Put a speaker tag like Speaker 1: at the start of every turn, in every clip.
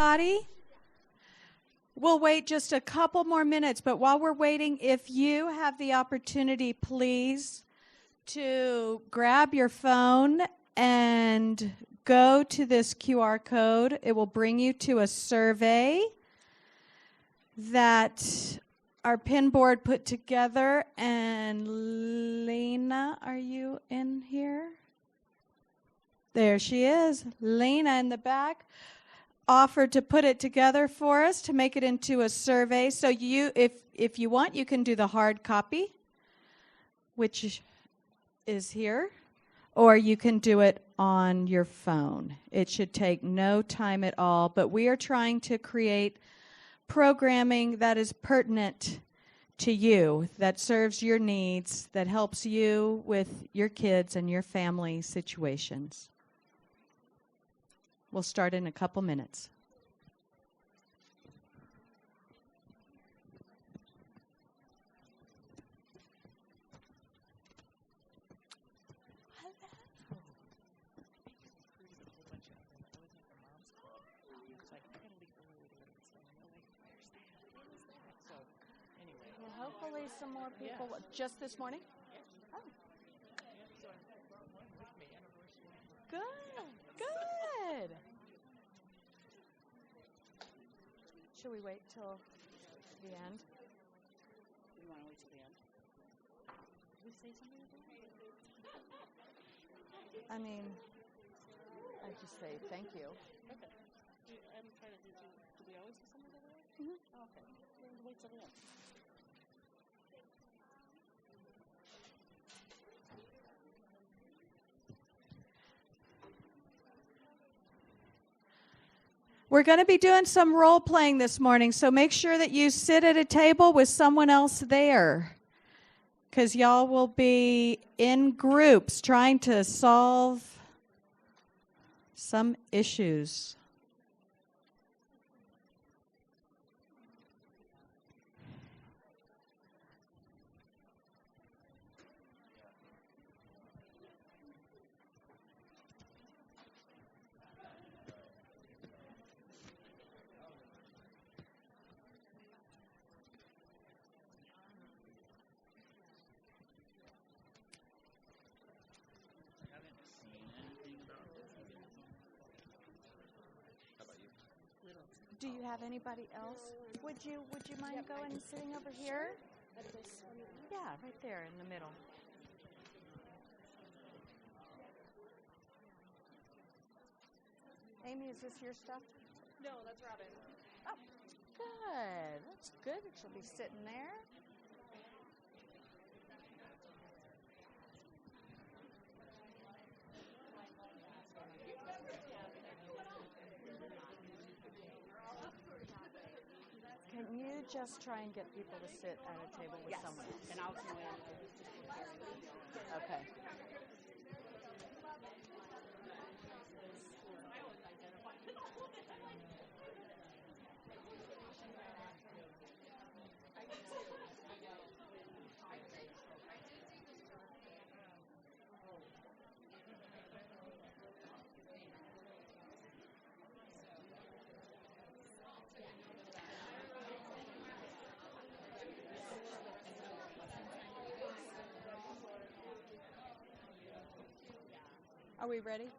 Speaker 1: everybody. We'll wait just a couple more minutes, but while we're waiting, if you have the opportunity, please, to grab your phone and go to this QR code. It will bring you to a survey that our pin board put together. And Lena, are you in here? There she is. Lena in the back offered to put it together for us to make it into a survey. So you, if you want, you can do the hard copy, which is here, or you can do it on your phone. It should take no time at all, but we are trying to create programming that is pertinent to you, that serves your needs, that helps you with your kids and your family situations. We'll start in a couple minutes. Well, hopefully some more people. Yeah. Just this morning? Yeah. Oh. Good. Good. Should we wait till the end?
Speaker 2: You want to wait till the end? Did we say something at the end?
Speaker 1: I mean, I just say thank you.
Speaker 2: Okay. I'm trying to do we always do something at the end?
Speaker 1: Mm-hmm.
Speaker 2: Oh, okay. We'll wait till the end.
Speaker 1: We're going to be doing some role playing this morning, so make sure that you sit at a table with someone else there, because y'all will be in groups trying to solve some issues. Do you have anybody else? Would you mind going and sitting over here? Yeah, right there in the middle. Amy, is this your stuff?
Speaker 2: No, that's Robin.
Speaker 1: Oh, good. That's good. She'll be sitting there. Can you just try and get people to sit at a table with someone else?
Speaker 2: And I'll do it.
Speaker 1: Okay. Are we ready?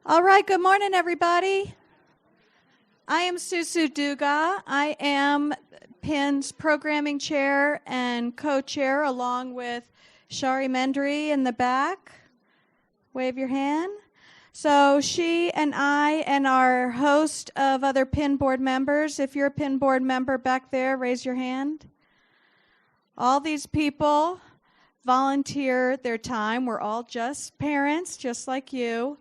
Speaker 1: All right, good morning, everybody. I am Susu Duga. I am PIN's programming chair and co-chair, along with Shari Mendry in the back. Wave your hand. So she and I and our host of other PIN board members, if you're a PIN board member back there, raise your hand. All these people volunteer their time. We're all just parents, just like you,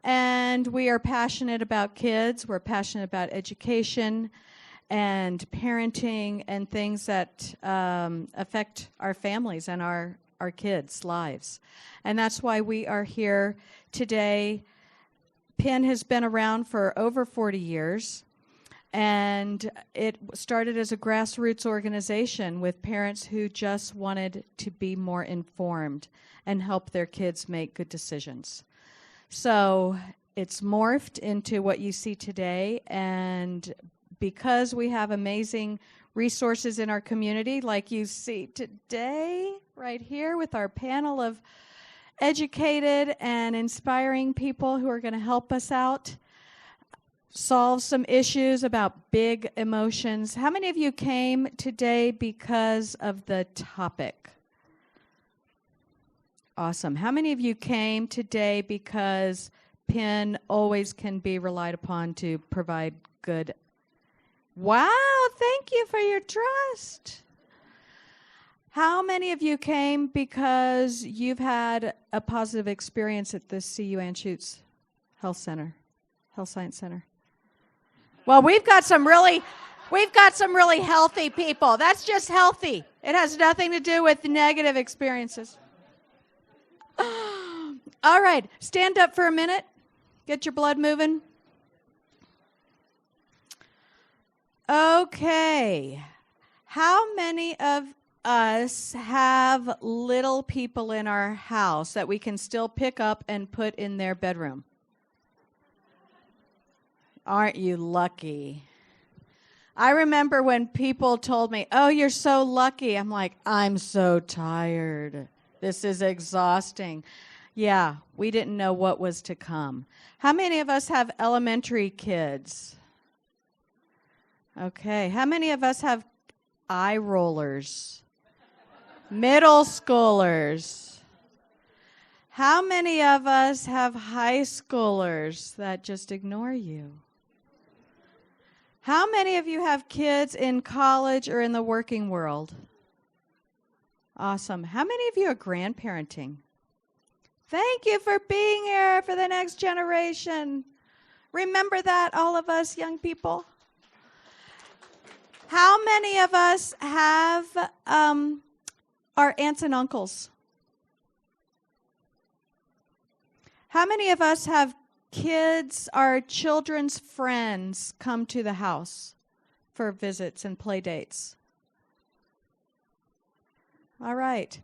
Speaker 1: and we are passionate about kids. We're passionate about education and parenting and things that affect our families and our kids' lives. And that's why we are here today. PIN has been around for over 40 years. And it started as a grassroots organization with parents who just wanted to be more informed and help their kids make good decisions. So it's morphed into what you see today. And because we have amazing resources in our community, like you see today, right here with our panel of educated and inspiring people who are going to help us out solve some issues about big emotions. How many of you came today because of the topic? Awesome. How many of you came today because Penn always can be relied upon to provide good? Wow, thank you for your trust. How many of you came because you've had a positive experience at the CU Anschutz Health Science Center? Well, we've got some really healthy people. That's just healthy. It has nothing to do with negative experiences. All right, stand up for a minute. Get your blood moving. Okay. How many of us have little people in our house that we can still pick up and put in their bedroom? Aren't you lucky? I remember when people told me, "Oh, you're so lucky." I'm like, "I'm so tired. This is exhausting." Yeah, we didn't know what was to come. How many of us have elementary kids? Okay. How many of us have eye rollers? Middle schoolers. How many of us have high schoolers that just ignore you? How many of you have kids in college or in the working world? Awesome. How many of you are grandparenting? Thank you for being here for the next generation. Remember that, all of us young people. How many of us have our aunts and uncles? How many of us have kids, our children's friends, come to the house for visits and play dates? All right.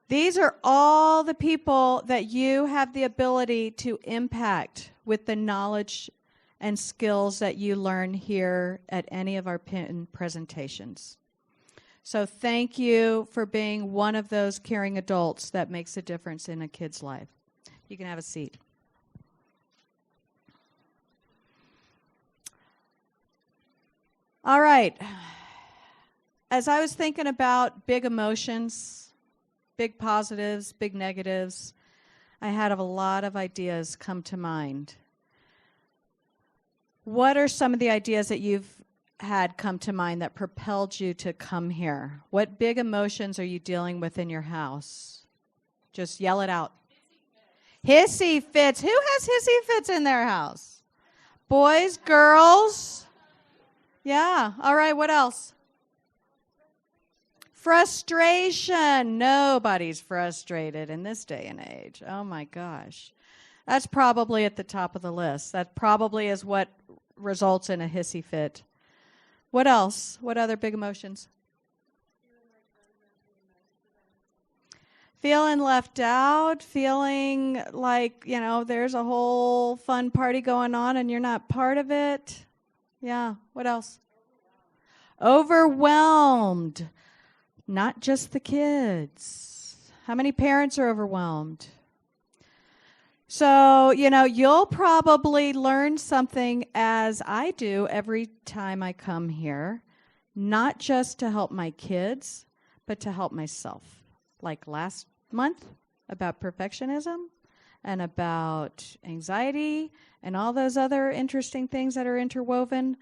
Speaker 1: These are all the people that you have the ability to impact with the knowledge and skills that you learn here at any of our Penn presentations. So thank you for being one of those caring adults that makes a difference in a kid's life. You can have a seat. All right. As I was thinking about big emotions, big positives, big negatives, I had a lot of ideas come to mind. What are some of the ideas that you've had come to mind that propelled you to come here? What big emotions are you dealing with in your house? Just yell it out. Hissy fits. Who has hissy fits in their house? Boys, girls? Yeah. All right, what else? Frustration. Nobody's frustrated in this day and age. Oh, my gosh. That's probably at the top of the list. That probably is what results in a hissy fit. What else? What other big emotions? Feeling left out, feeling like, there's a whole fun party going on and you're not part of it. Yeah. What else? Overwhelmed. Not just the kids. How many parents are overwhelmed? So, you'll probably learn something, as I do every time I come here, not just to help my kids, but to help myself. Like last month about perfectionism and about anxiety and all those other interesting things that are interwoven.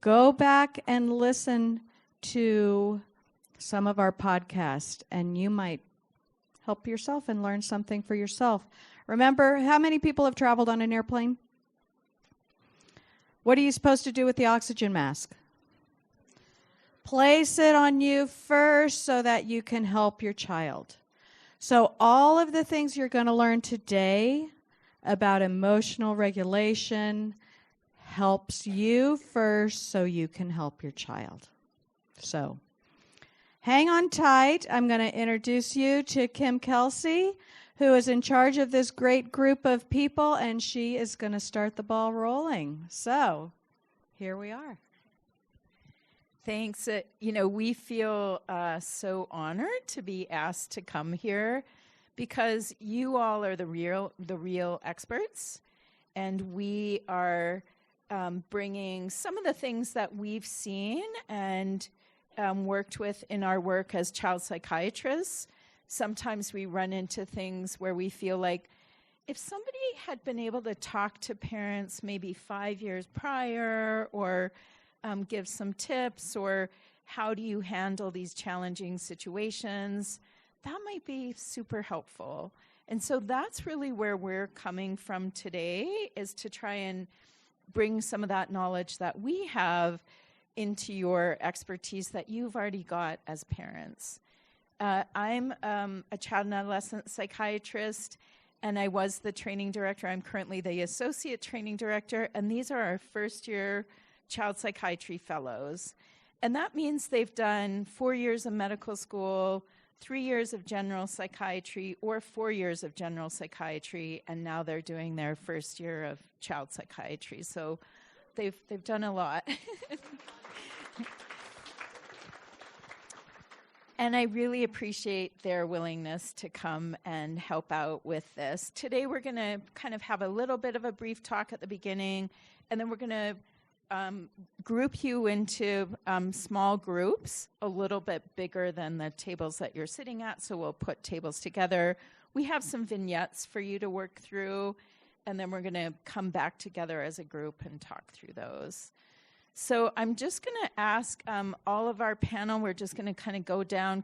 Speaker 1: Go back and listen to some of our podcasts, and you might help yourself and learn something for yourself. Remember, how many people have traveled on an airplane? What are you supposed to do with the oxygen mask? Place it on you first so that you can help your child. So all of the things you're going to learn today about emotional regulation helps you first so you can help your child. So hang on tight. I'm going to introduce you to Kim Kelsey, who is in charge of this great group of people, and she is going to start the ball rolling. So, here we are.
Speaker 3: Thanks. We feel so honored to be asked to come here because you all are the real experts, and we are bringing some of the things that we've seen and worked with in our work as child psychiatrists. Sometimes we run into things where we feel like if somebody had been able to talk to parents maybe 5 years prior or give some tips, or how do you handle these challenging situations, that might be super helpful. And so that's really where we're coming from today, is to try and bring some of that knowledge that we have into your expertise that you've already got as parents. I'm a child and adolescent psychiatrist, and I was the training director. I'm currently the associate training director, and these are our first-year child psychiatry fellows. And that means they've done 4 years of medical school, 3 years of general psychiatry, or 4 years of general psychiatry, and now they're doing their first year of child psychiatry. So they've done a lot. And I really appreciate their willingness to come and help out with this. Today we're going to kind of have a little bit of a brief talk at the beginning, and then we're going to group you into small groups, a little bit bigger than the tables that you're sitting at, so we'll put tables together. We have some vignettes for you to work through, and then we're going to come back together as a group and talk through those. So I'm just going to ask all of our panel, we're just going to kind of go down.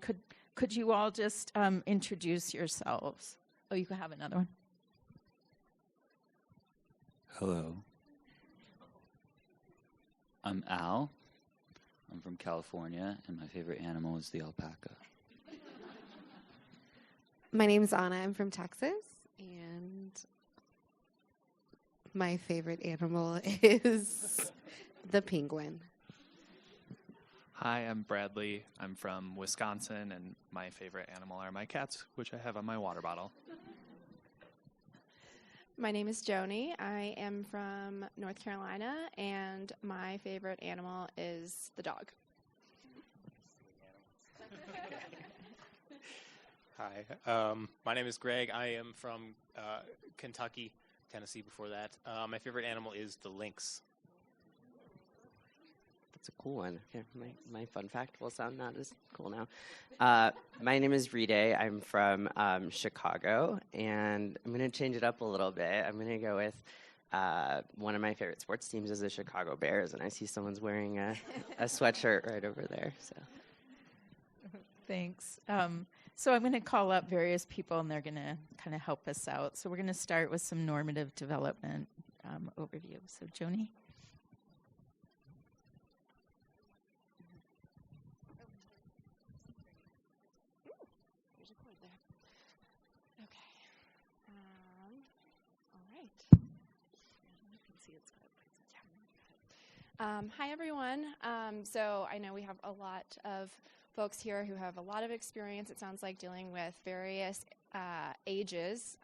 Speaker 3: Could you all just introduce yourselves? Oh, you can have another one.
Speaker 4: Hello. I'm Al. I'm from California, and my favorite animal is the alpaca.
Speaker 5: My name's Anna. I'm from Texas, and my favorite animal is the penguin.
Speaker 6: Hi, I'm Bradley. I'm from Wisconsin, and my favorite animal are my cats, which I have on my water bottle.
Speaker 7: My name is Joni. I am from North Carolina, and my favorite animal is the dog.
Speaker 8: Hi, my name is Greg. I am from Kentucky, Tennessee before that. My favorite animal is the lynx.
Speaker 9: That's a cool one. Okay, my fun fact will sound not as cool now. My name is Ride. I'm from Chicago, and I'm going to change it up a little bit. I'm going to go with one of my favorite sports teams is the Chicago Bears, and I see someone's wearing a sweatshirt right over there. So,
Speaker 3: Thanks. So I'm going to call up various people, and they're going to kind of help us out. So we're going to start with some normative development overview. So, Joni?
Speaker 7: Hi, everyone. So I know we have a lot of folks here who have a lot of experience, it sounds like, dealing with various ages,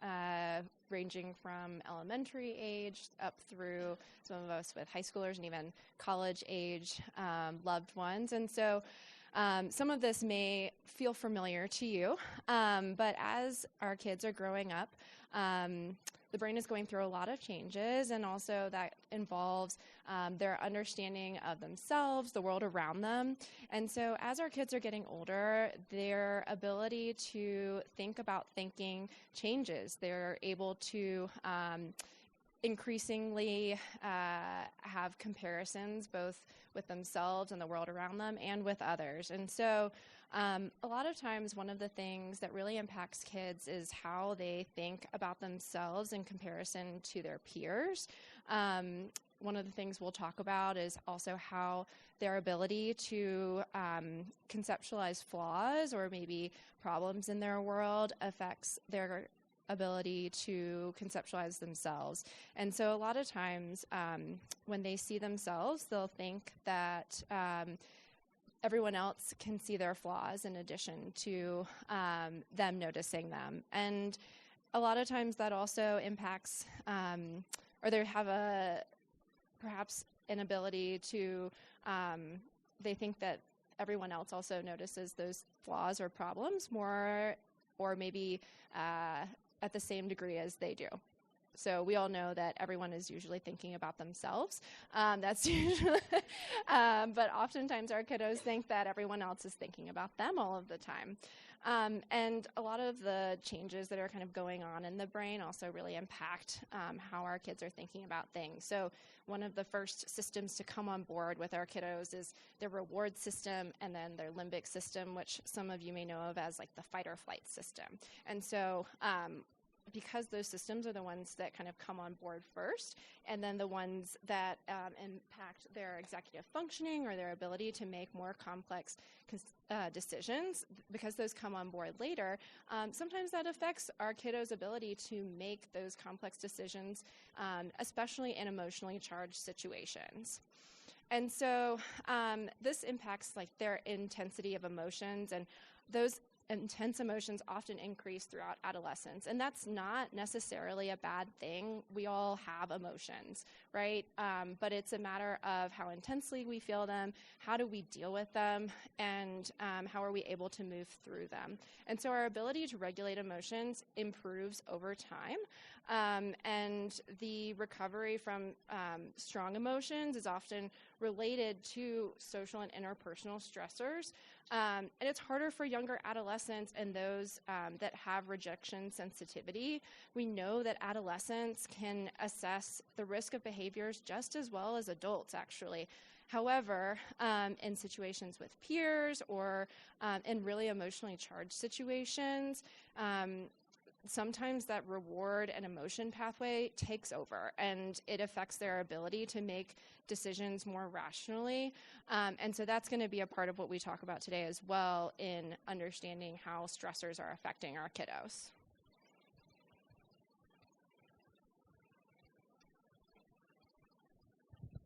Speaker 7: ranging from elementary age up through some of us with high schoolers and even college age loved ones. And so some of this may feel familiar to you, but as our kids are growing up, the brain is going through a lot of changes, and also that involves their understanding of themselves, the world around them. And so as our kids are getting older, their ability to think about thinking changes. They're able to increasingly have comparisons both with themselves and the world around them and with others. And so a lot of times one of the things that really impacts kids is how they think about themselves in comparison to their peers. One of the things we'll talk about is also how their ability to conceptualize flaws or maybe problems in their world affects their ability to conceptualize themselves. And so a lot of times when they see themselves, they'll think that everyone else can see their flaws in addition to them noticing them. And a lot of times that also impacts, or they have perhaps an ability to, they think that everyone else also notices those flaws or problems more, or maybe at the same degree as they do. So we all know that everyone is usually thinking about themselves. That's usually, but oftentimes our kiddos think that everyone else is thinking about them all of the time. And a lot of the changes that are kind of going on in the brain also really impact how our kids are thinking about things. So one of the first systems to come on board with our kiddos is their reward system and then their limbic system, which some of you may know of as like the fight or flight system. And so because those systems are the ones that kind of come on board first, and then the ones that impact their executive functioning or their ability to make more complex decisions, because those come on board later, sometimes that affects our kiddos' ability to make those complex decisions, especially in emotionally charged situations. And so this impacts like their intensity of emotions, and those intense emotions often increase throughout adolescence. And that's not necessarily a bad thing. We all have emotions, right? But it's a matter of how intensely we feel them, how do we deal with them, and how are we able to move through them. And so our ability to regulate emotions improves over time. And the recovery from strong emotions is often related to social and interpersonal stressors. And it's harder for younger adolescents and those that have rejection sensitivity. We know that adolescents can assess the risk of behaviors just as well as adults, actually. However, in situations with peers or in really emotionally charged situations, sometimes that reward and emotion pathway takes over, and it affects their ability to make decisions more rationally. And so that's going to be a part of what we talk about today as well, in understanding how stressors are affecting our kiddos.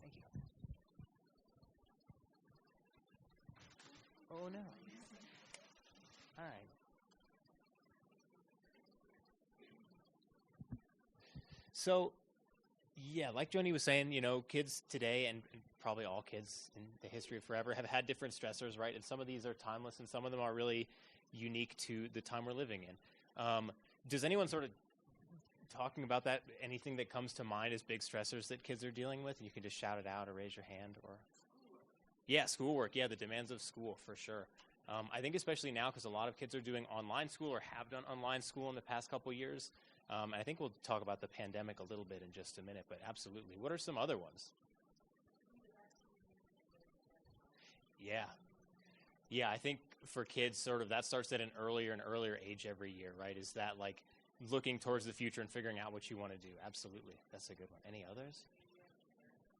Speaker 8: Thank you. Oh, no. All right. So, yeah, like Joni was saying, kids today and probably all kids in the history of forever have had different stressors, right? And some of these are timeless and some of them are really unique to the time we're living in. Does anyone sort of, talking about that, anything that comes to mind as big stressors that kids are dealing with? And you can just shout it out or raise your hand. Or yeah, schoolwork. Yeah, the demands of school for sure. I think especially now because a lot of kids are doing online school or have done online school in the past couple years. I think we'll talk about the pandemic a little bit in just a minute, but absolutely. What are some other ones? Yeah, I think for kids, sort of that starts at an earlier and earlier age every year, right? Is that like looking towards the future and figuring out what you want to do? Absolutely. That's a good one. Any others?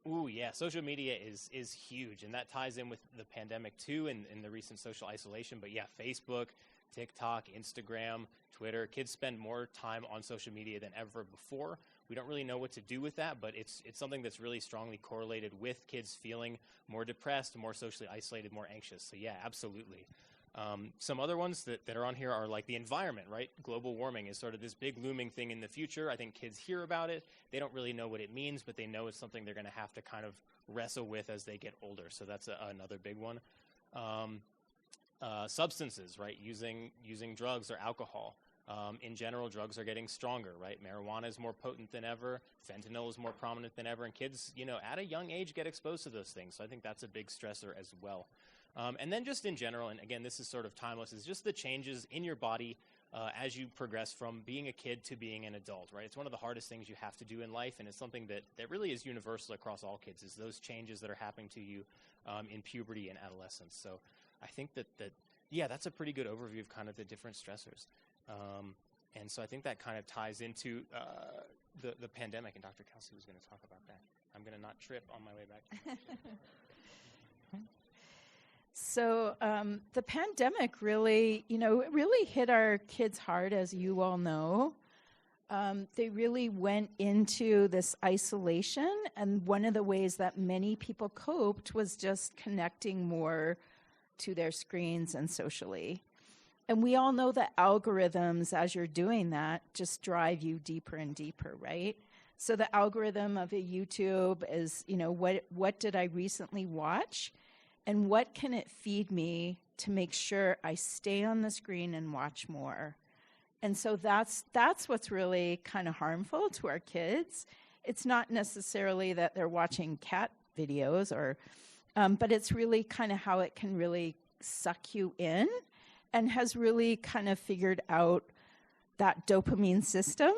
Speaker 8: Ooh, yeah, social media is huge, and that ties in with the pandemic too, and the recent social isolation. But yeah, Facebook, TikTok, Instagram, Twitter. Kids spend more time on social media than ever before. We don't really know what to do with that, but it's something that's really strongly correlated with kids feeling more depressed, more socially isolated, more anxious. So yeah, absolutely. Some other ones that are on here are like the environment, right? Global warming is sort of this big looming thing in the future. I think kids hear about it. They don't really know what it means, but they know it's something they're going to have to kind of wrestle with as they get older. So that's another big one. Substances, right? Using drugs or alcohol. In general, drugs are getting stronger, right? Marijuana is more potent than ever. Fentanyl is more prominent than ever. And kids, at a young age get exposed to those things. So I think that's a big stressor as well. And then just in general, and again, this is sort of timeless, is just the changes in your body as you progress from being a kid to being an adult, right? It's one of the hardest things you have to do in life, and it's something that really is universal across all kids, is those changes that are happening to you in puberty and adolescence. So I think that's a pretty good overview of kind of the different stressors. And so I think that kind of ties into the pandemic, and Dr. Kelsey was going to talk about that. I'm going to not trip on my way back.
Speaker 3: So the pandemic really hit our kids hard, as you all know. They really went into this isolation, and one of the ways that many people coped was just connecting more to their screens and socially. And we all know that algorithms, as you're doing that, just drive you deeper and deeper, right? So the algorithm of a YouTube is, what did I recently watch? And what can it feed me to make sure I stay on the screen and watch more? And so that's what's really kind of harmful to our kids. It's not necessarily that they're watching cat videos, but it's really kind of how it can really suck you in, and has really kind of figured out that dopamine system.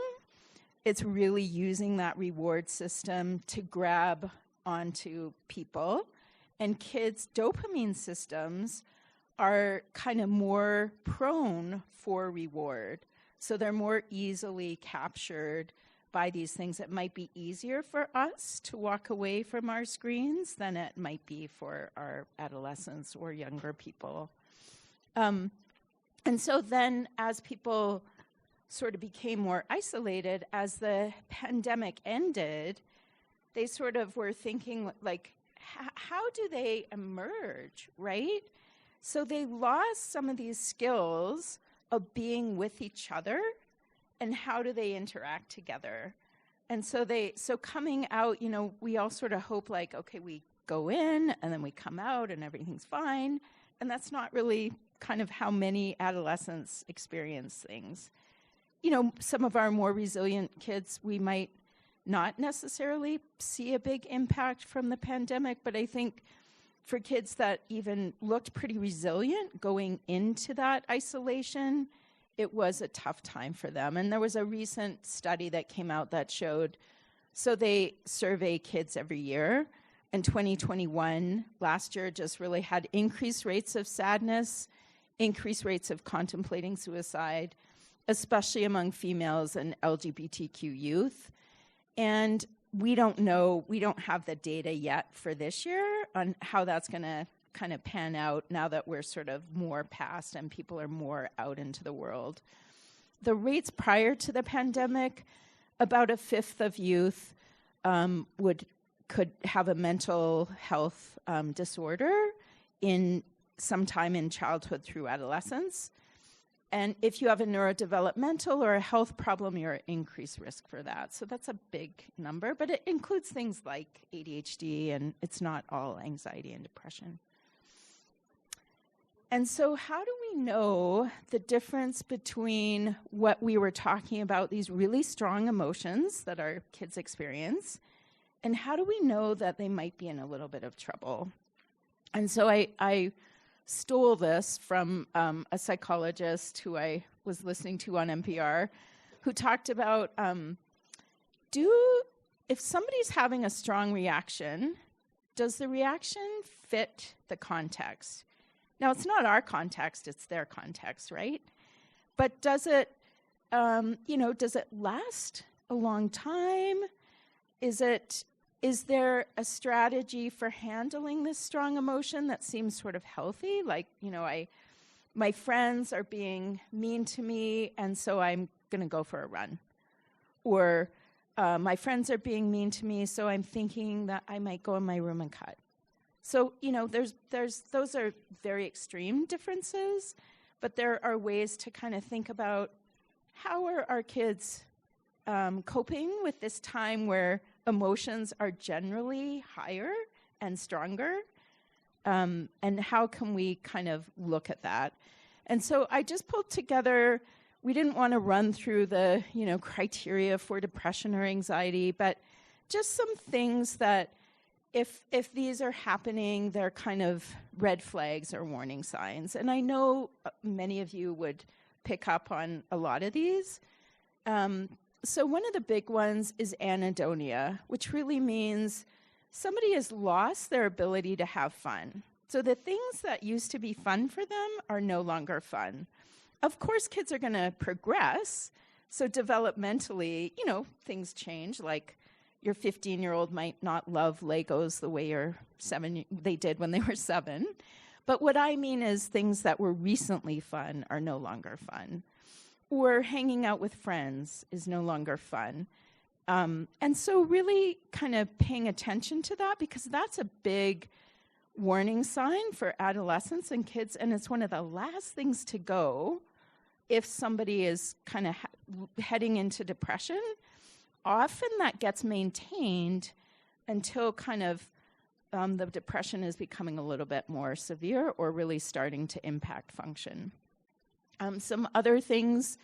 Speaker 3: It's really using that reward system to grab onto people. And kids' dopamine systems are kind of more prone for reward. So they're more easily captured by these things. It might be easier for us to walk away from our screens than it might be for our adolescents or younger people. And so then as people sort of became more isolated, as the pandemic ended, they sort of were thinking, like, how do they emerge, right? So they lost some of these skills of being with each other, and how do they interact together? And so coming out, we all sort of hope, like, okay, we go in and then we come out and everything's fine. And that's not really kind of how many adolescents experience things. Some of our more resilient kids, we might not necessarily see a big impact from the pandemic, but I think for kids that even looked pretty resilient going into that isolation, it was a tough time for them. And there was a recent study that came out that showed, so they survey kids every year. In 2021, last year, just really had increased rates of sadness, increased rates of contemplating suicide, especially among females and LGBTQ youth. And we don't have the data yet for this year on how that's going to kind of pan out now that we're sort of more past and people are more out into the world. The rates prior to the pandemic, about a fifth of youth could have a mental health disorder in sometime in childhood through adolescence. And if you have a neurodevelopmental or a health problem, you're at increased risk for that. So that's a big number, but it includes things like ADHD, and it's not all anxiety and depression. And so how do we know the difference between what we were talking about, these really strong emotions that our kids experience, and how do we know that they might be in a little bit of trouble? And so I stole this from a psychologist who I was listening to on NPR, who talked about if somebody's having a strong reaction, does the reaction fit the context? Now, it's not our context, it's their context, right? But does it last a long time? Is there a strategy for handling this strong emotion that seems sort of healthy? Like, my friends are being mean to me, and so I'm going to go for a run. Or my friends are being mean to me, so I'm thinking that I might go in my room and cut. So, those are very extreme differences, but there are ways to kind of think about how are our kids coping with this time where emotions are generally higher and stronger, and how can we kind of look at that? And so I just pulled together, we didn't want to run through the, criteria for depression or anxiety, but just some things that if these are happening, they're kind of red flags or warning signs. And I know many of you would pick up on a lot of these. So one of the big ones is anhedonia, which really means somebody has lost their ability to have fun. So the things that used to be fun for them are no longer fun. Of course, kids are going to progress. So developmentally, things change. Like your 15-year-old might not love Legos the way they did when they were 7. But what I mean is things that were recently fun are no longer fun. Or hanging out with friends is no longer fun. And so really kind of paying attention to that, because that's a big warning sign for adolescents and kids, and it's one of the last things to go if somebody is kind of heading into depression. Often that gets maintained until kind of the depression is becoming a little bit more severe or really starting to impact function. Some other things,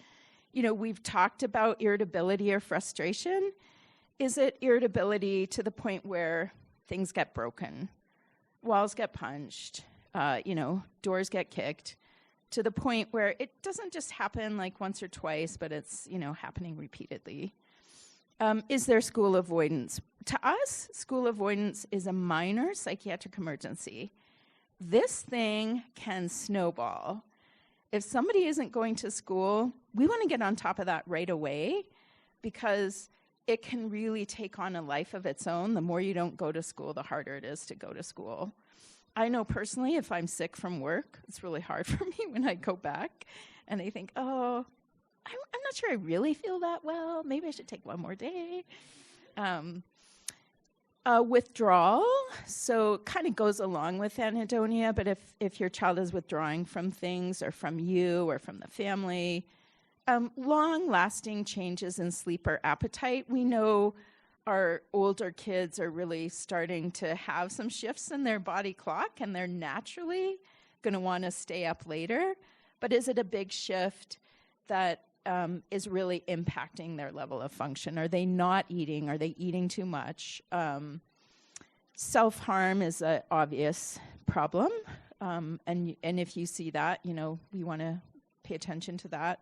Speaker 3: we've talked about irritability or frustration. Is it irritability to the point where things get broken, walls get punched, doors get kicked, to the point where it doesn't just happen like once or twice, but it's, happening repeatedly? Is there school avoidance? To us, school avoidance is a minor psychiatric emergency. This thing can snowball. If somebody isn't going to school, we want to get on top of that right away, because it can really take on a life of its own. The more you don't go to school, the harder it is to go to school. I know personally, if I'm sick from work, it's really hard for me when I go back and I think, I'm not sure I really feel that well. Maybe I should take one more day. Withdrawal, so kind of goes along with anhedonia, but if your child is withdrawing from things or from you or from the family, long-lasting changes in sleep or appetite. We know our older kids are really starting to have some shifts in their body clock, and they're naturally going to want to stay up later. But is it a big shift that is really impacting their level of function? Are they not eating? Are they eating too much? Self-harm is an obvious problem. And if you see that, we want to pay attention to that.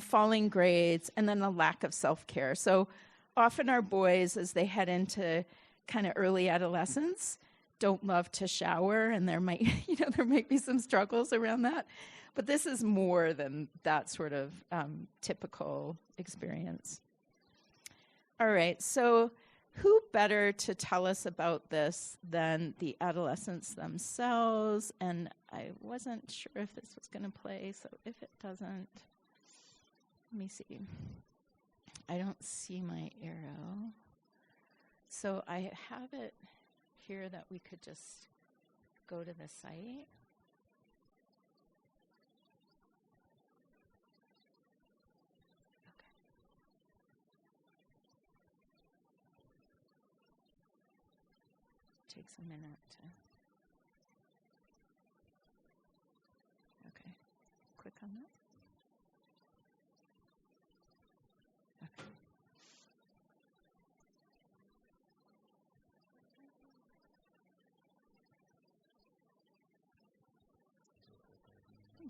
Speaker 3: Falling grades, and then a lack of self-care. So often our boys, as they head into kind of early adolescence, don't love to shower, and there might be some struggles around that. But this is more than that sort of typical experience. All right, so who better to tell us about this than the adolescents themselves? And I wasn't sure if this was going to play, so if it doesn't, let me see. I don't see my arrow. So I have it here that we could just go to the site. Okay. Takes a minute to. Okay. Click on that. Okay.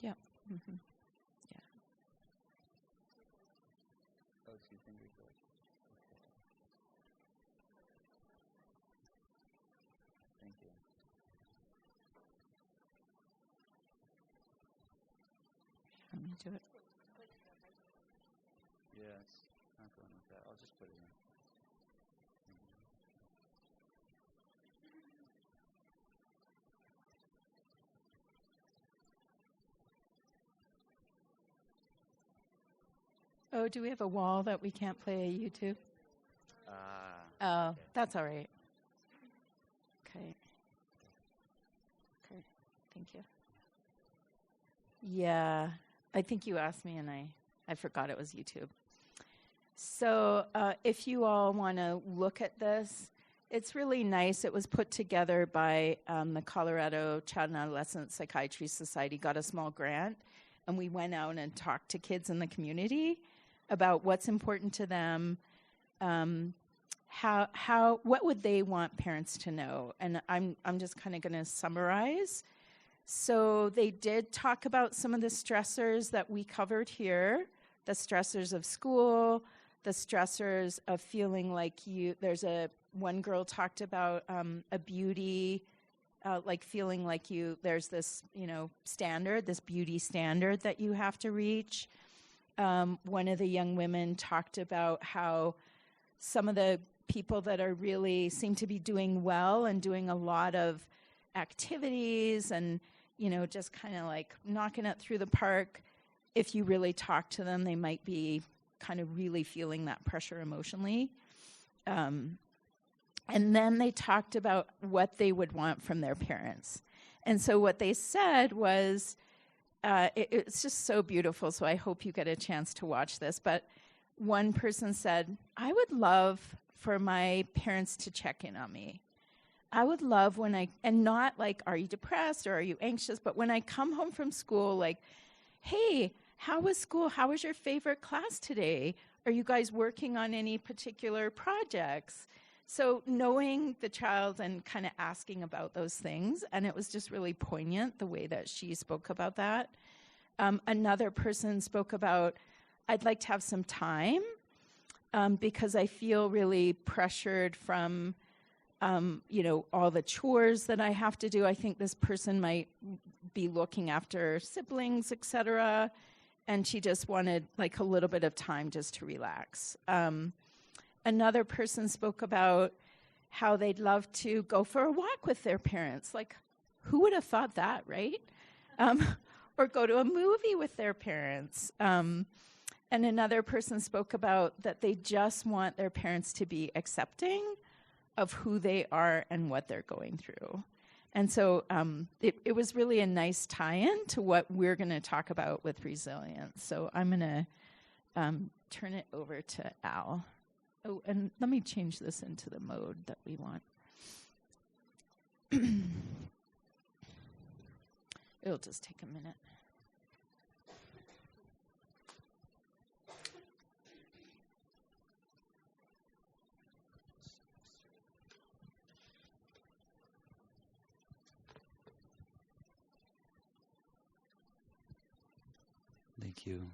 Speaker 3: Yeah. Mm-hmm. Yeah.
Speaker 4: Oh, 2 finger click. Thank you.
Speaker 3: Let me do it.
Speaker 4: Yes, not going with that. I'll just put it in.
Speaker 3: Oh, do we have a wall that we can't play a YouTube? Oh,
Speaker 4: Okay.
Speaker 3: that's all right. Okay. Okay, thank you. Yeah, I think you asked me and I forgot it was YouTube. So if you all want to look at this, it's really nice. It was put together by the Colorado Child and Adolescent Psychiatry Society, got a small grant, and we went out and talked to kids in the community about what's important to them, what would they want parents to know? And I'm just kind of going to summarize. So they did talk about some of the stressors that we covered here, the stressors of school, the stressors of feeling like one girl talked about a beauty, like feeling like there's this, standard, this beauty standard that you have to reach. One of the young women talked about how some of the people that are really seem to be doing well and doing a lot of activities and, just kind of like knocking it through the park. If you really talk to them, they might be kind of really feeling that pressure emotionally. And then they talked about what they would want from their parents. And so what they said was, it's just so beautiful, so I hope you get a chance to watch this. But one person said, I would love for my parents to check in on me. I would love and not like, are you depressed or are you anxious? But when I come home from school, like, hey, how was school? How was your favorite class today? Are you guys working on any particular projects? So knowing the child and kind of asking about those things, and it was just really poignant the way that she spoke about that. Another person spoke about, I'd like to have some time because I feel really pressured from, all the chores that I have to do. I think this person might be looking after siblings, etc. And she just wanted like a little bit of time just to relax. Another person spoke about how they'd love to go for a walk with their parents. Like, who would have thought that, right? Or go to a movie with their parents. And another person spoke about that they just want their parents to be accepting of who they are and what they're going through. And so it was really a nice tie-in to what we're going to talk about with resilience. So I'm going to turn it over to Al. Oh, and let me change this into the mode that we want. It'll just take a minute.
Speaker 4: Thank you.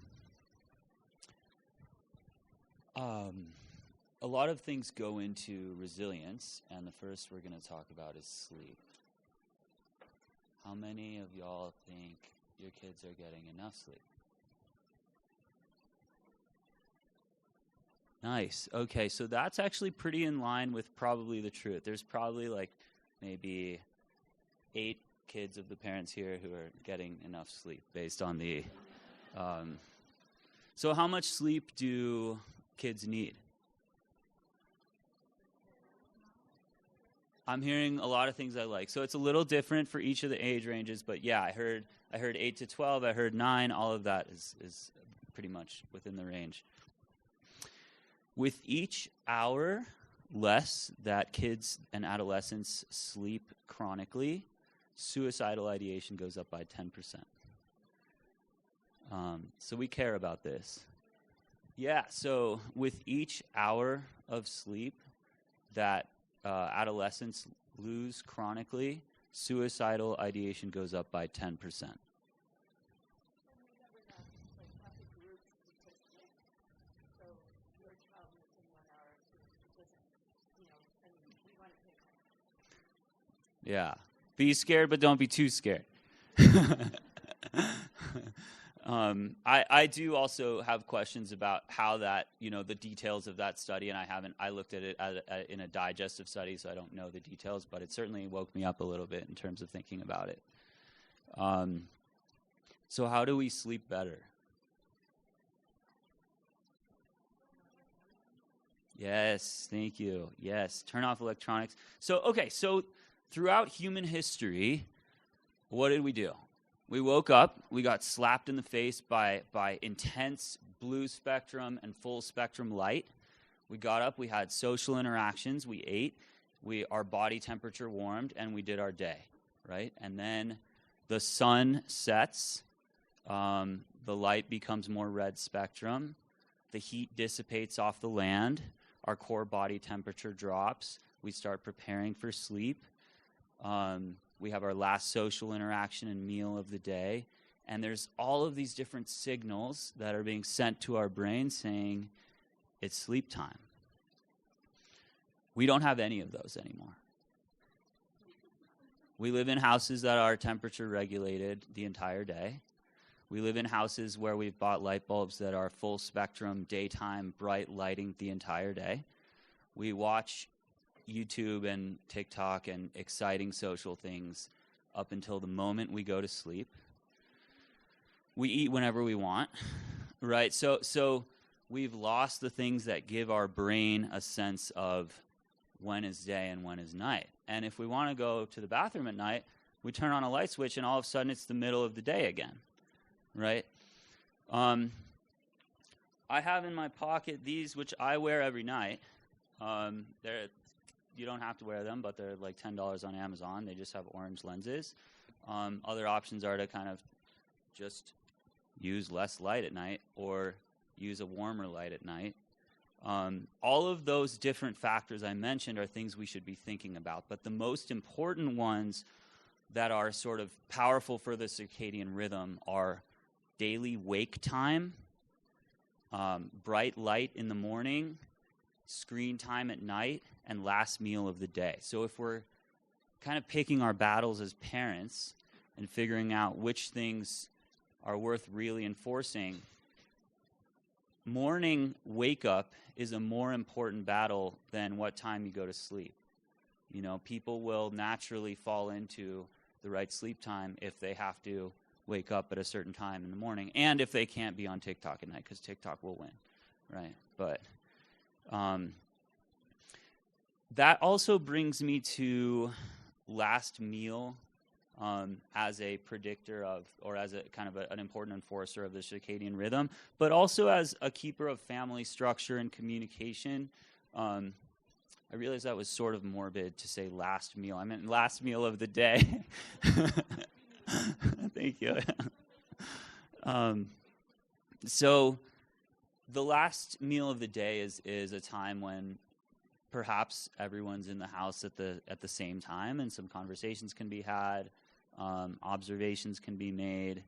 Speaker 4: A lot of things go into resilience, and the first we're going to talk about is sleep. How many of y'all think your kids are getting enough sleep? Nice. Okay, so that's actually pretty in line with probably the truth. There's probably like maybe 8 kids of the parents here who are getting enough sleep based on the... So how much sleep do kids need? I'm hearing a lot of things I like. So it's a little different for each of the age ranges, but yeah, I heard 8 to 12, I heard 9, all of that is pretty much within the range. With each hour less that kids and adolescents sleep chronically, suicidal ideation goes up by 10%. So we care about this. Yeah, so with each hour of sleep that adolescents lose chronically, suicidal ideation goes up by 10%. Yeah, be scared, but don't be too scared. I do also have questions about how that, the details of that study, and I looked at it in a digestive study, so I don't know the details, but it certainly woke me up a little bit in terms of thinking about it. So how do we sleep better? Yes, thank you. Yes, turn off electronics. So throughout human history, what did we do? We woke up, we got slapped in the face by intense blue spectrum and full spectrum light. We got up, we had social interactions, we ate, our body temperature warmed, and we did our day, right? And then the sun sets, the light becomes more red spectrum, the heat dissipates off the land, our core body temperature drops, we start preparing for sleep. We have our last social interaction and meal of the day, and there's all of these different signals that are being sent to our brain saying it's sleep time. We don't have any of those anymore. We live in houses that are temperature regulated the entire day. We live in houses where we've bought light bulbs that are full spectrum, daytime, bright lighting the entire day. We watch YouTube and TikTok and exciting social things up until the moment we go to sleep. We eat whenever we want, right? So we've lost the things that give our brain a sense of when is day and when is night. And if we want to go to the bathroom at night, we turn on a light switch and all of a sudden it's the middle of the day again, right? I have in my pocket these, which I wear every night. You don't have to wear them, but they're like $10 on Amazon. They just have orange lenses. Other options are to kind of just use less light at night or use a warmer light at night. All of those different factors I mentioned are things we should be thinking about, but the most important ones that are sort of powerful for the circadian rhythm are daily wake time, bright light in the morning, screen time at night, and last meal of the day. So if we're kind of picking our battles as parents and figuring out which things are worth really enforcing, morning wake up is a more important battle than what time you go to sleep. You know, people will naturally fall into the right sleep time if they have to wake up at a certain time in the morning, and if they can't be on TikTok at night, because TikTok will win, right? But that also brings me to last meal as a predictor of, or as a kind of an important enforcer of the circadian rhythm, but also as a keeper of family structure and communication. I realized that was sort of morbid to say last meal. I meant last meal of the day. Thank you. So the last meal of the day is a time when perhaps everyone's in the house at the same time, and some conversations can be had, observations can be made,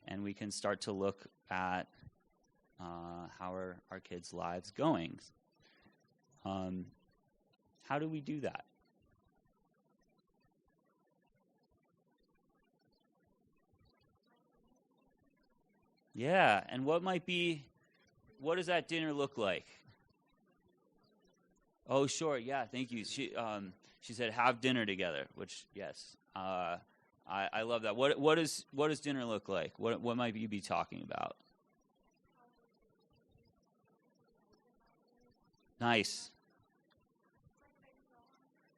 Speaker 4: and we can start to look at how are our kids' lives going. How do we do that? Yeah, and what does that dinner look like? Oh, sure, yeah, thank you. She said have dinner together, which, yes, I love that. What does dinner look like? What might you be talking about? Nice.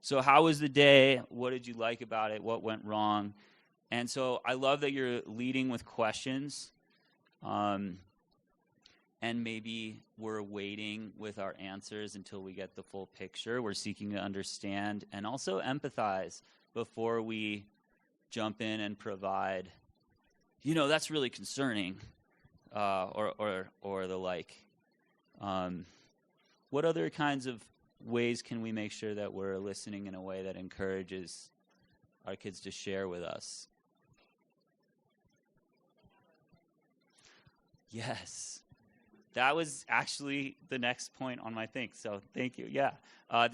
Speaker 4: So how was the day? What did you like about it? What went wrong? And so I love that you're leading with questions. And maybe we're waiting with our answers until we get the full picture. We're seeking to understand and also empathize before we jump in and provide, that's really concerning, or the like. What other kinds of ways can we make sure that we're listening in a way that encourages our kids to share with us? Yes. That was actually the next point on my thing, so thank you. Yeah.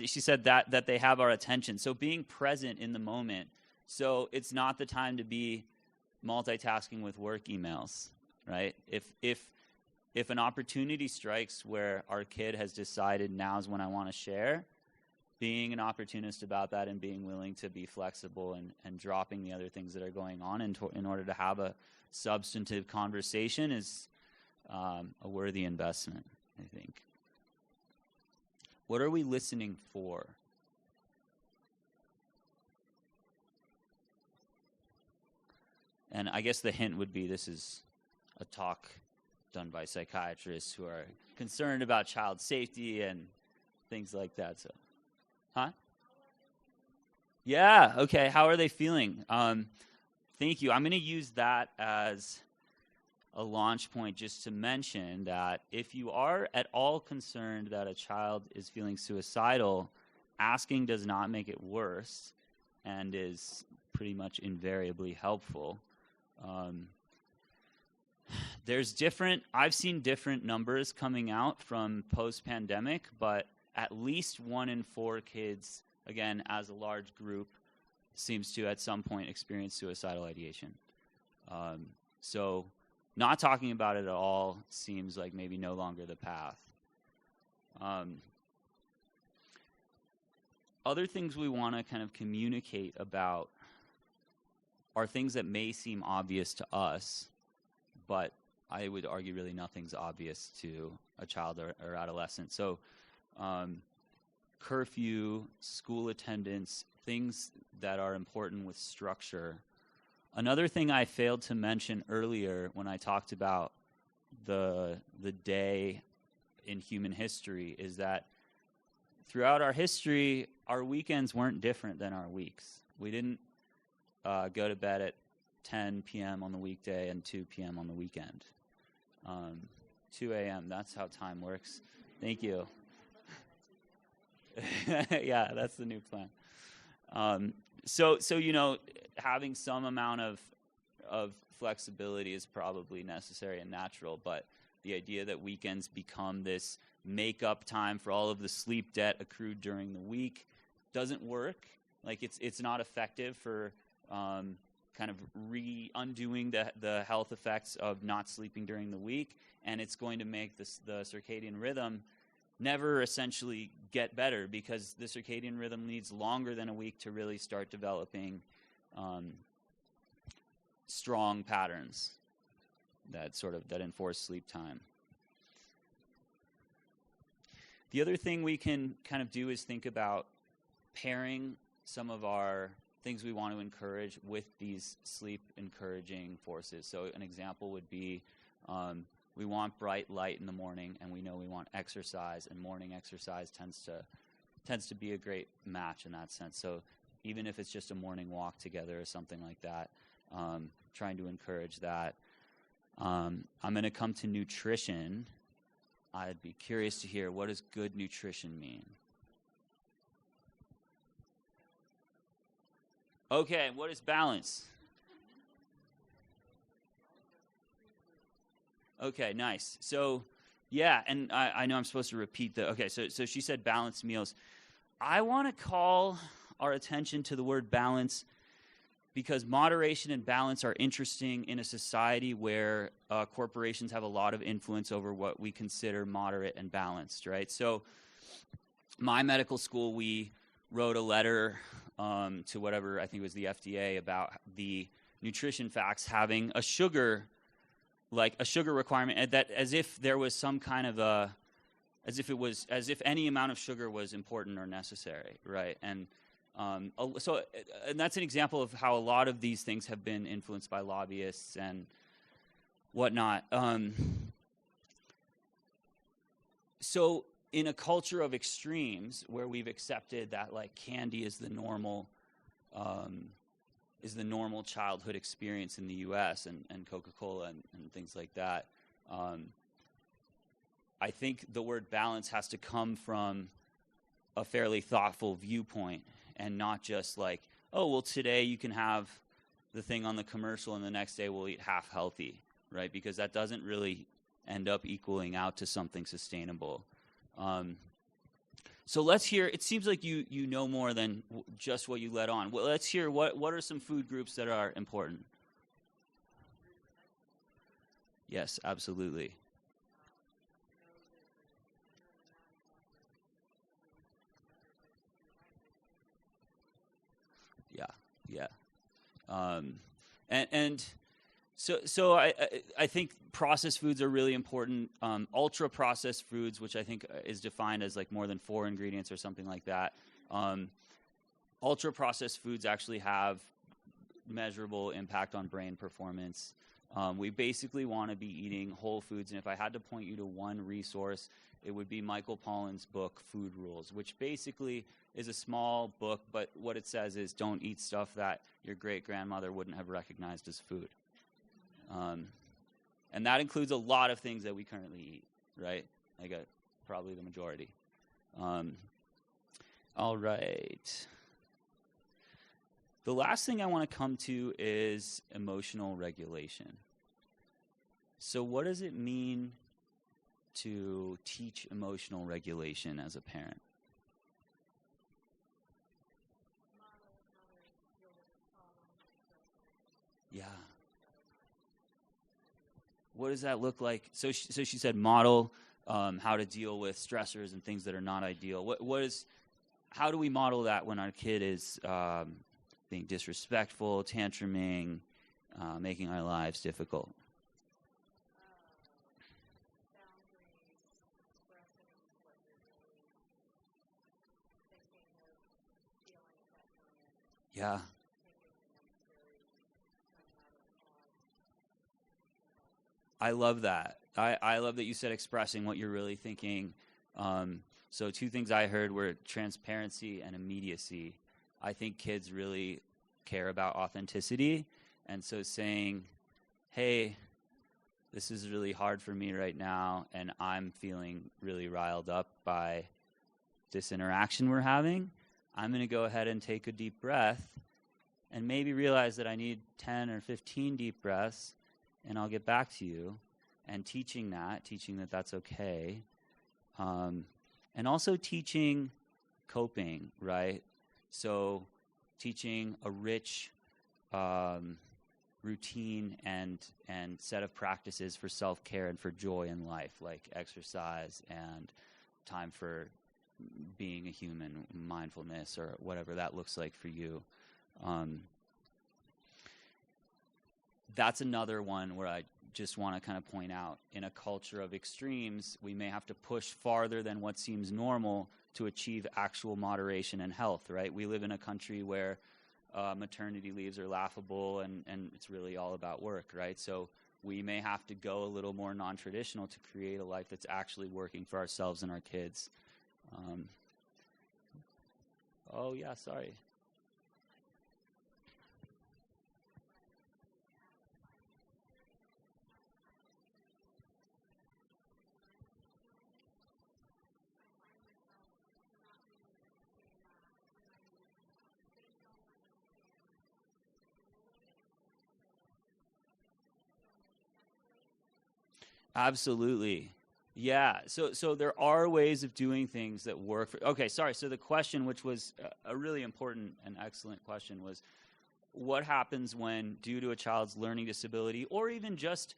Speaker 4: She said that they have our attention. So being present in the moment. So it's not the time to be multitasking with work emails, right? If an opportunity strikes where our kid has decided now's when I want to share, being an opportunist about that and being willing to be flexible and dropping the other things that are going on in order to have a substantive conversation is a worthy investment, I think. What are we listening for? And I guess the hint would be this is a talk done by psychiatrists who are concerned about child safety and things like that. So, Yeah, okay. How are they feeling? Thank you. I'm going to use that as a launch point just to mention that if you are at all concerned that a child is feeling suicidal, asking does not make it worse and is pretty much invariably helpful. I've seen different numbers coming out from post-pandemic, but at least 1 in 4 kids, again, as a large group, seems to at some point experience suicidal ideation. So not talking about it at all seems like maybe no longer the path. Other things we want to kind of communicate about are things that may seem obvious to us, but I would argue really nothing's obvious to a child or adolescent. So curfew, school attendance, things that are important with structure. Another thing I failed to mention earlier when I talked about the day in human history is that throughout our history, our weekends weren't different than our weeks. We didn't go to bed at 10 p.m. on the weekday and 2 p.m. on the weekend. 2 a.m., that's how time works. Thank you. Yeah, that's the new plan. So having some amount of flexibility is probably necessary and natural, but the idea that weekends become this make-up time for all of the sleep debt accrued during the week doesn't work. Like it's not effective for kind of undoing the health effects of not sleeping during the week, and it's going to make the circadian rhythm never essentially get better, because the circadian rhythm needs longer than a week to really start developing strong patterns that enforce sleep time. The other thing we can kind of do is think about pairing some of our things we want to encourage with these sleep encouraging forces. So an example would be we want bright light in the morning, and we know we want exercise, and morning exercise tends to be a great match in that sense. So even if it's just a morning walk together or something like that, trying to encourage that. I'm going to come to nutrition. I'd be curious to hear, what does good nutrition mean? Okay, what is balance? Okay, nice. So, yeah, and I know I'm supposed to repeat okay, so she said balanced meals. I want to call our attention to the word balance because moderation and balance are interesting in a society where corporations have a lot of influence over what we consider moderate and balanced, right? So my medical school, we wrote a letter to whatever, I think it was the FDA, about the nutrition facts having a sugar requirement, and that as if there was some kind of as if any amount of sugar was important or necessary, right? And that's an example of how a lot of these things have been influenced by lobbyists and whatnot. So in a culture of extremes where we've accepted that like candy is the normal childhood experience in the U.S. and Coca-Cola and things like that, I think the word balance has to come from a fairly thoughtful viewpoint, and not just like, oh, well, today you can have the thing on the commercial and the next day we'll eat half healthy, right? Because that doesn't really end up equaling out to something sustainable. So let's hear, it seems like you know more than just what you let on. Well, let's hear what are some food groups that are important? Yes, absolutely. Yeah. So I think processed foods are really important. Ultra processed foods, which I think is defined as like more than 4 ingredients or something like that. Ultra processed foods actually have measurable impact on brain performance. We basically want to be eating whole foods, and if I had to point you to one resource, it would be Michael Pollan's book, Food Rules, which basically is a small book, but what it says is don't eat stuff that your great-grandmother wouldn't have recognized as food. And that includes a lot of things that we currently eat, right? Like probably the majority. All right. The last thing I want to come to is emotional regulation. So what does it mean to teach emotional regulation as a parent? Yeah. What does that look like? So she said model how to deal with stressors and things that are not ideal. How do we model that when our kid is being disrespectful, tantruming, making our lives difficult? Yeah. I love that. I love that you said expressing what you're really thinking. So two things I heard were transparency and immediacy. I think kids really care about authenticity. And so saying, hey, this is really hard for me right now, and I'm feeling really riled up by this interaction we're having. I'm going to go ahead and take a deep breath and maybe realize that I need 10 or 15 deep breaths, and I'll get back to you. And teaching that that's okay. And also teaching coping, right? So teaching a rich routine and set of practices for self-care and for joy in life, like exercise and time for being a human, mindfulness, or whatever that looks like for you. That's another one where I just want to kind of point out, in a culture of extremes, we may have to push farther than what seems normal to achieve actual moderation and health, right? We live in a country where maternity leaves are laughable and it's really all about work, right? So we may have to go a little more non-traditional to create a life that's actually working for ourselves and our kids. Oh, yeah, sorry. Absolutely. Yeah. So there are ways of doing things that work for. Okay, sorry. So the question, which was a really important and excellent question, was what happens when, due to a child's learning disability or even just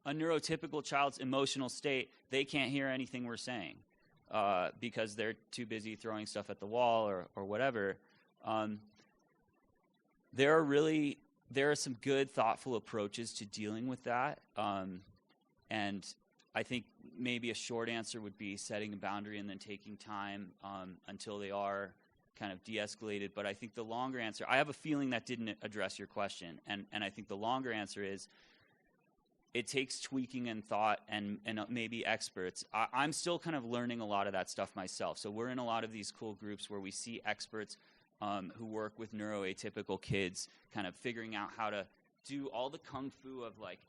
Speaker 4: a neurotypical child's emotional state, they can't hear anything we're saying because they're too busy throwing stuff at the wall or whatever. There are some good, thoughtful approaches to dealing with that. And I think maybe a short answer would be setting a boundary and then taking time until they are kind of de-escalated. But I think the longer answer, I have a feeling that didn't address your question. And I think the longer answer is it takes tweaking and thought and maybe experts. I'm still kind of learning a lot of that stuff myself. So we're in a lot of these cool groups where we see experts who work with neuroatypical kids, kind of figuring out how to do all the kung fu of like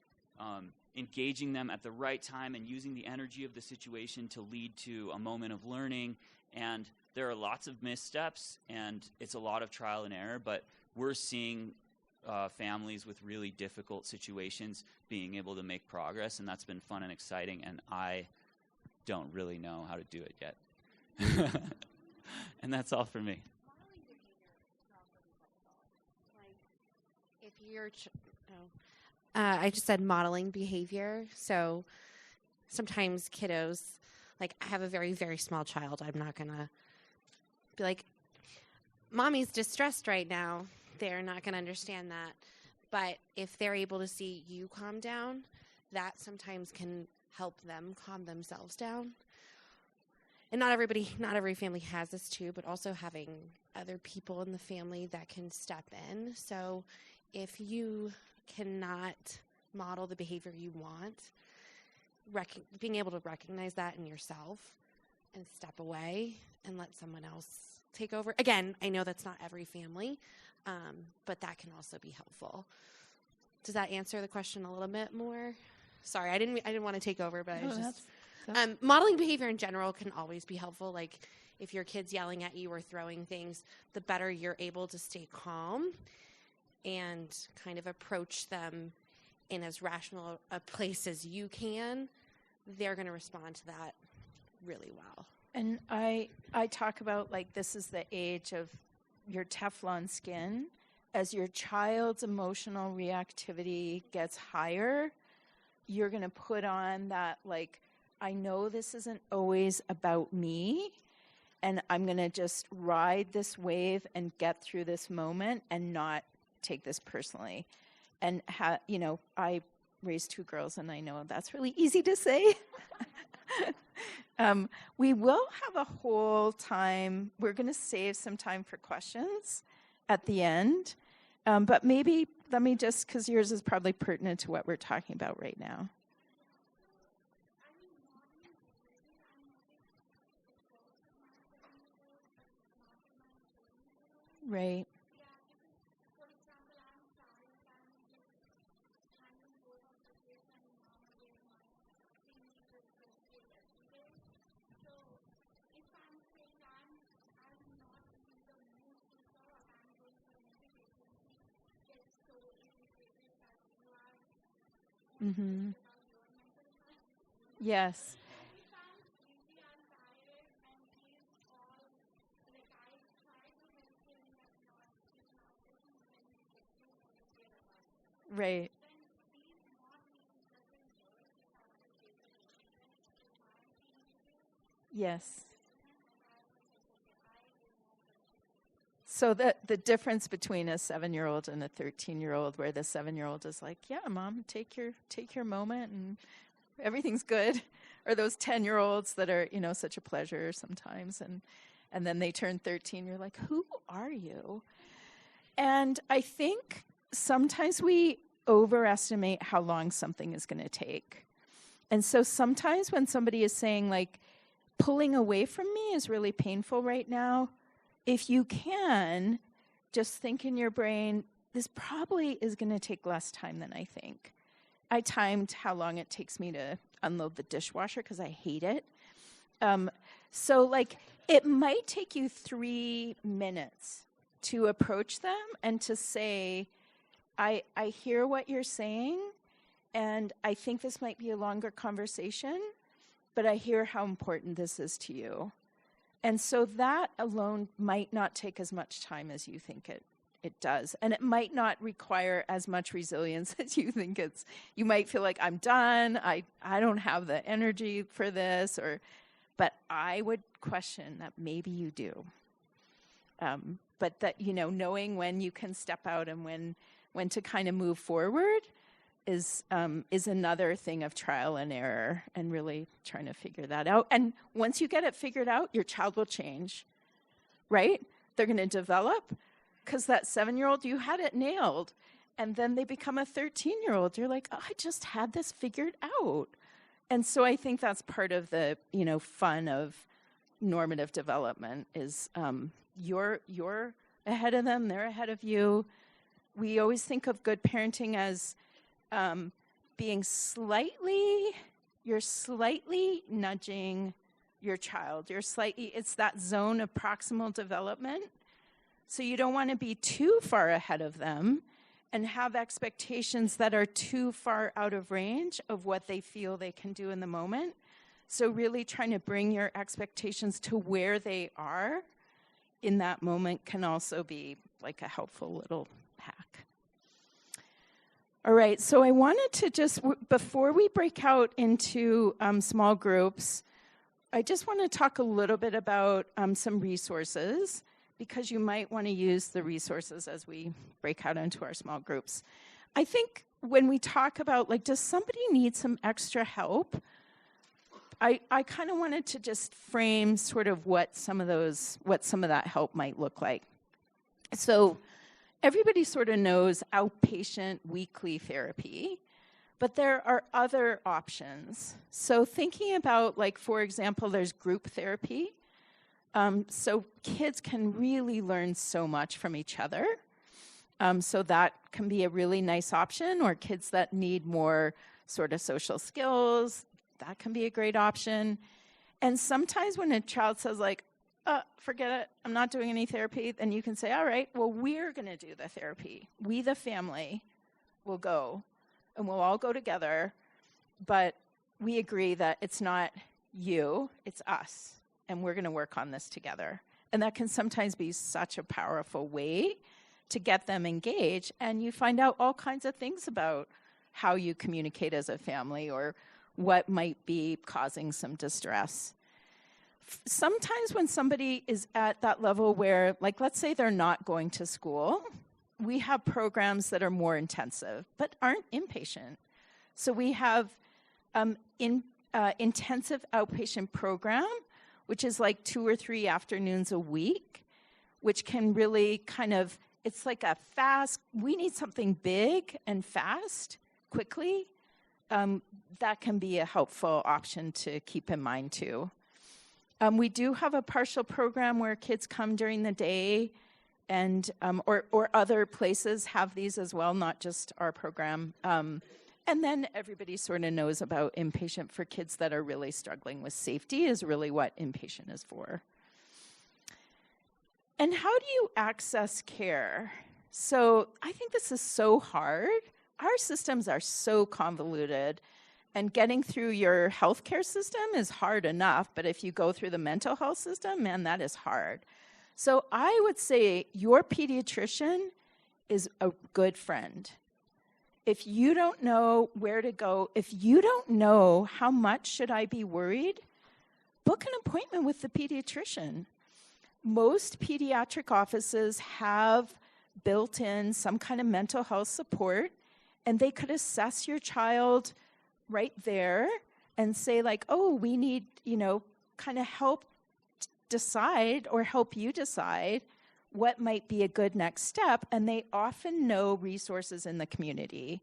Speaker 4: engaging them at the right time and using the energy of the situation to lead to a moment of learning. And there are lots of missteps, and it's a lot of trial and error, but we're seeing families with really difficult situations being able to make progress, and that's been fun and exciting, and I don't really know how to do it yet. And that's all for me.
Speaker 7: Modeling behavior can also be helpful. Like, if you're I just said modeling behavior. So sometimes kiddos, like I have a very, very small child. I'm not going to be like, mommy's distressed right now. They're not going to understand that. But if they're able to see you calm down, that sometimes can help them calm themselves down. And not every family has this too, but also having other people in the family that can step in. So if you cannot model the behavior you want, being able to recognize that in yourself and step away and let someone else take over. Again, I know that's not every family, but that can also be helpful. Does that answer the question a little bit more? Sorry, I didn't want to take over, but I was just modeling behavior in general can always be helpful. Like if your kid's yelling at you or throwing things, the better you're able to stay calm and kind of approach them in as rational a place as you can, they're going to respond to that really well.
Speaker 3: And I talk about, like, this is the age of your Teflon skin. As your child's emotional reactivity gets higher, you're going to put on that, like, I know this isn't always about me, and I'm going to just ride this wave and get through this moment and not take this personally. And I raised 2 girls, and I know that's really easy to say. We will have a whole time. We're going to save some time for questions, at the end. But maybe let me just, because yours is probably pertinent to what we're talking about right now. Right. Mm-hmm. Yes. Right. Yes. So the difference between a 7-year-old and a 13-year-old, where the 7-year-old is like, yeah, Mom, take your moment and everything's good. Or those 10-year-olds that are, such a pleasure sometimes. And then they turn 13, you're like, who are you? And I think sometimes we overestimate how long something is going to take. And so sometimes when somebody is saying, like, pulling away from me is really painful right now, if you can, just think in your brain, this probably is going to take less time than I think. I timed how long it takes me to unload the dishwasher because I hate it. So, like, it might take you 3 minutes to approach them and to say, I hear what you're saying, and I think this might be a longer conversation, but I hear how important this is to you. And so that alone might not take as much time as you think it does. And it might not require as much resilience as you think it's. You might feel like, I'm done, I don't have the energy for this, but I would question that maybe you do. But that, knowing when you can step out and when to kind of move forward is another thing of trial and error and really trying to figure that out. And once you get it figured out, your child will change, right? They're going to develop, because that 7-year-old, you had it nailed. And then they become a 13-year-old. You're like, oh, I just had this figured out. And so I think that's part of the, fun of normative development is you're ahead of them, they're ahead of you. We always think of good parenting as being you're slightly nudging your child. It's that zone of proximal development. So you don't want to be too far ahead of them and have expectations that are too far out of range of what they feel they can do in the moment. So really trying to bring your expectations to where they are in that moment can also be like a helpful little hack. All right, so I wanted to just, before we break out into small groups, I just want to talk a little bit about some resources, because you might want to use the resources as we break out into our small groups. I think when we talk about, like, does somebody need some extra help? I kind of wanted to just frame sort of what some of that help might look like. So everybody sort of knows outpatient weekly therapy, but there are other options. So thinking about, like, for example, there's group therapy. So kids can really learn so much from each other. So that can be a really nice option, or kids that need more sort of social skills, that can be a great option. And sometimes when a child says, like, forget it, I'm not doing any therapy, then you can say, all right, well, we're going to do the therapy. We, the family, will go, and we'll all go together, but we agree that it's not you, it's us, and we're going to work on this together. And that can sometimes be such a powerful way to get them engaged, and you find out all kinds of things about how you communicate as a family or what might be causing some distress. Sometimes when somebody is at that level where, like, let's say they're not going to school, we have programs that are more intensive but aren't inpatient. So we have intensive outpatient program, which is like 2 or 3 afternoons a week, which can really kind of it's like we need something big and fast, quickly. That can be a helpful option to keep in mind too. We do have a partial program where kids come during the day, and or other places have these as well, not just our program. And then everybody sort of knows about inpatient for kids that are really struggling with safety is really what inpatient is for. And how do you access care? So I think this is so hard. Our systems are so convoluted, and getting through your healthcare system is hard enough, but if you go through the mental health system, man, that is hard. So I would say your pediatrician is a good friend. If you don't know where to go, if you don't know how much should I be worried, book an appointment with the pediatrician. Most pediatric offices have built in some kind of mental health support, and they could assess your child right there and say like, oh, we need, kind of help decide or help you decide what might be a good next step. And they often know resources in the community.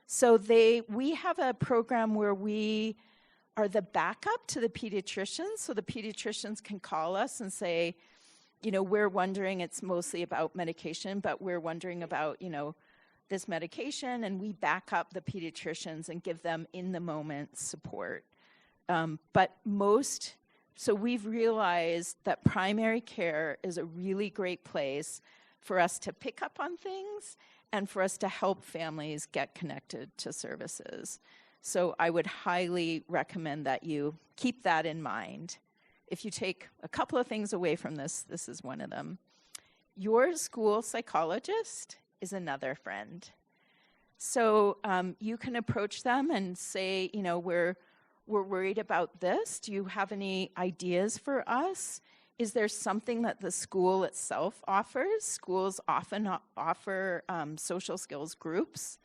Speaker 3: So we have a program where we are the backup to the pediatricians. So the pediatricians can call us and say, we're wondering, it's mostly about medication, but we're wondering about, this medication, and we back up the pediatricians and give them in the moment support. So we've realized that primary care is a really great place for us to pick up on things and for us to help families get connected to services. So I would highly recommend that you keep that in mind. If you take a couple of things away from this, this is one of them. Your school psychologist is another friend. So you can approach them and say, we're worried about this. Do you have any ideas for us? Is there something that the school itself offers? Schools often offer social skills groups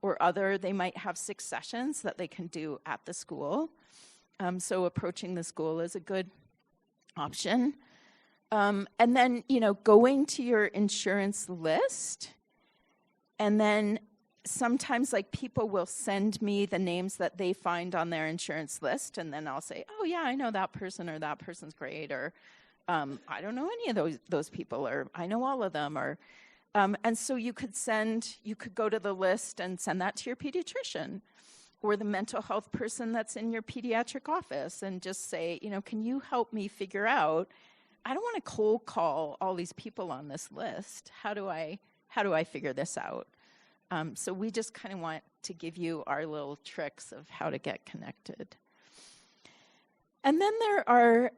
Speaker 3: or they might have 6 sessions that they can do at the school. So approaching the school is a good option. And then, going to your insurance list, and then sometimes people will send me the names that they find on their insurance list, and then I'll say, oh yeah, I know that person, or that person's great, or I don't know any of those people, or I know all of them, or and so you could go to the list and send that to your pediatrician or the mental health person that's in your pediatric office and just say, can you help me figure out, I don't want to cold call all these people on this list. How do I figure this out? So we just kind of want to give you our little tricks of how to get connected. And then there are,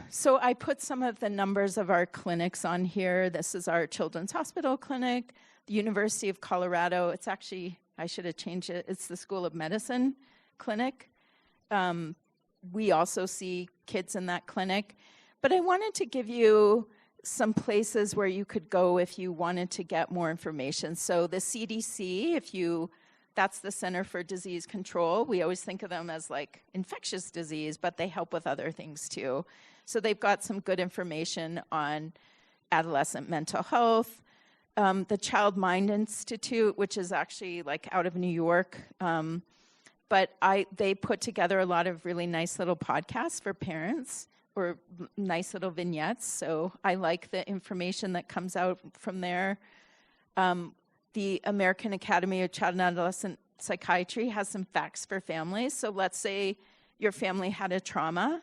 Speaker 3: so I put some of the numbers of our clinics on here. This is our Children's Hospital Clinic, the University of Colorado. It's actually, I should have changed it. It's the School of Medicine Clinic. We also see kids in that clinic. But I wanted to give you some places where you could go if you wanted to get more information. So the CDC, that's the Center for Disease Control. We always think of them as infectious disease, but they help with other things too. So they've got some good information on adolescent mental health. The Child Mind Institute, which is actually out of New York, but they put together a lot of really nice little podcasts for parents, or nice little vignettes, so I like the information that comes out from there. The American Academy of Child and Adolescent Psychiatry has some facts for families. So let's say your family had a trauma.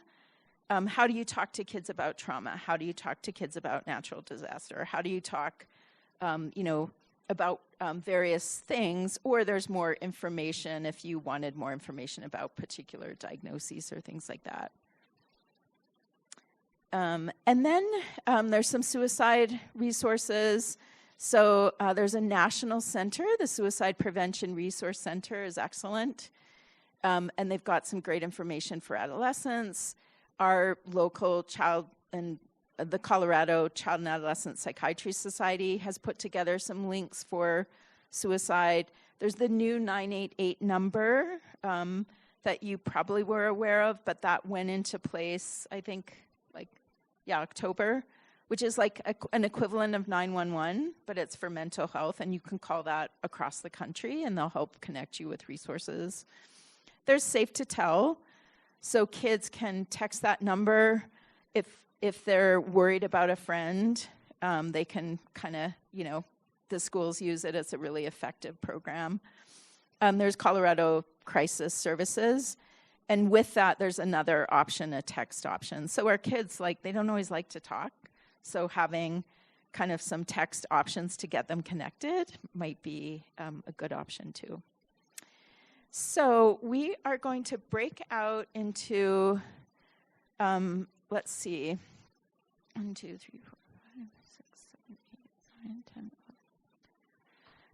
Speaker 3: How do you talk to kids about trauma? How do you talk to kids about natural disaster? How do you talk, about various things? Or there's more information if you wanted more information about particular diagnoses or things like that. And then there's some suicide resources. So there's a national center. The Suicide Prevention Resource Center is excellent. And they've got some great information for adolescents. Our local the Colorado Child and Adolescent Psychiatry Society has put together some links for suicide. There's the new 988 number that you probably were aware of, but that went into place, I think, October which is like an equivalent of 911, but it's for mental health, and you can call that across the country, and they'll help connect you with resources. There's Safe to Tell, so kids can text that number if they're worried about a friend. They can kind of, the schools use it. It's a really effective program. There's Colorado Crisis Services. And with that, there's another option, a text option. So our kids, they don't always like to talk. So having kind of some text options to get them connected might be a good option too. So we are going to break out into, let's see, 1, 2, 3, 4, 5, 6, 7, 8, 9, 10, 11.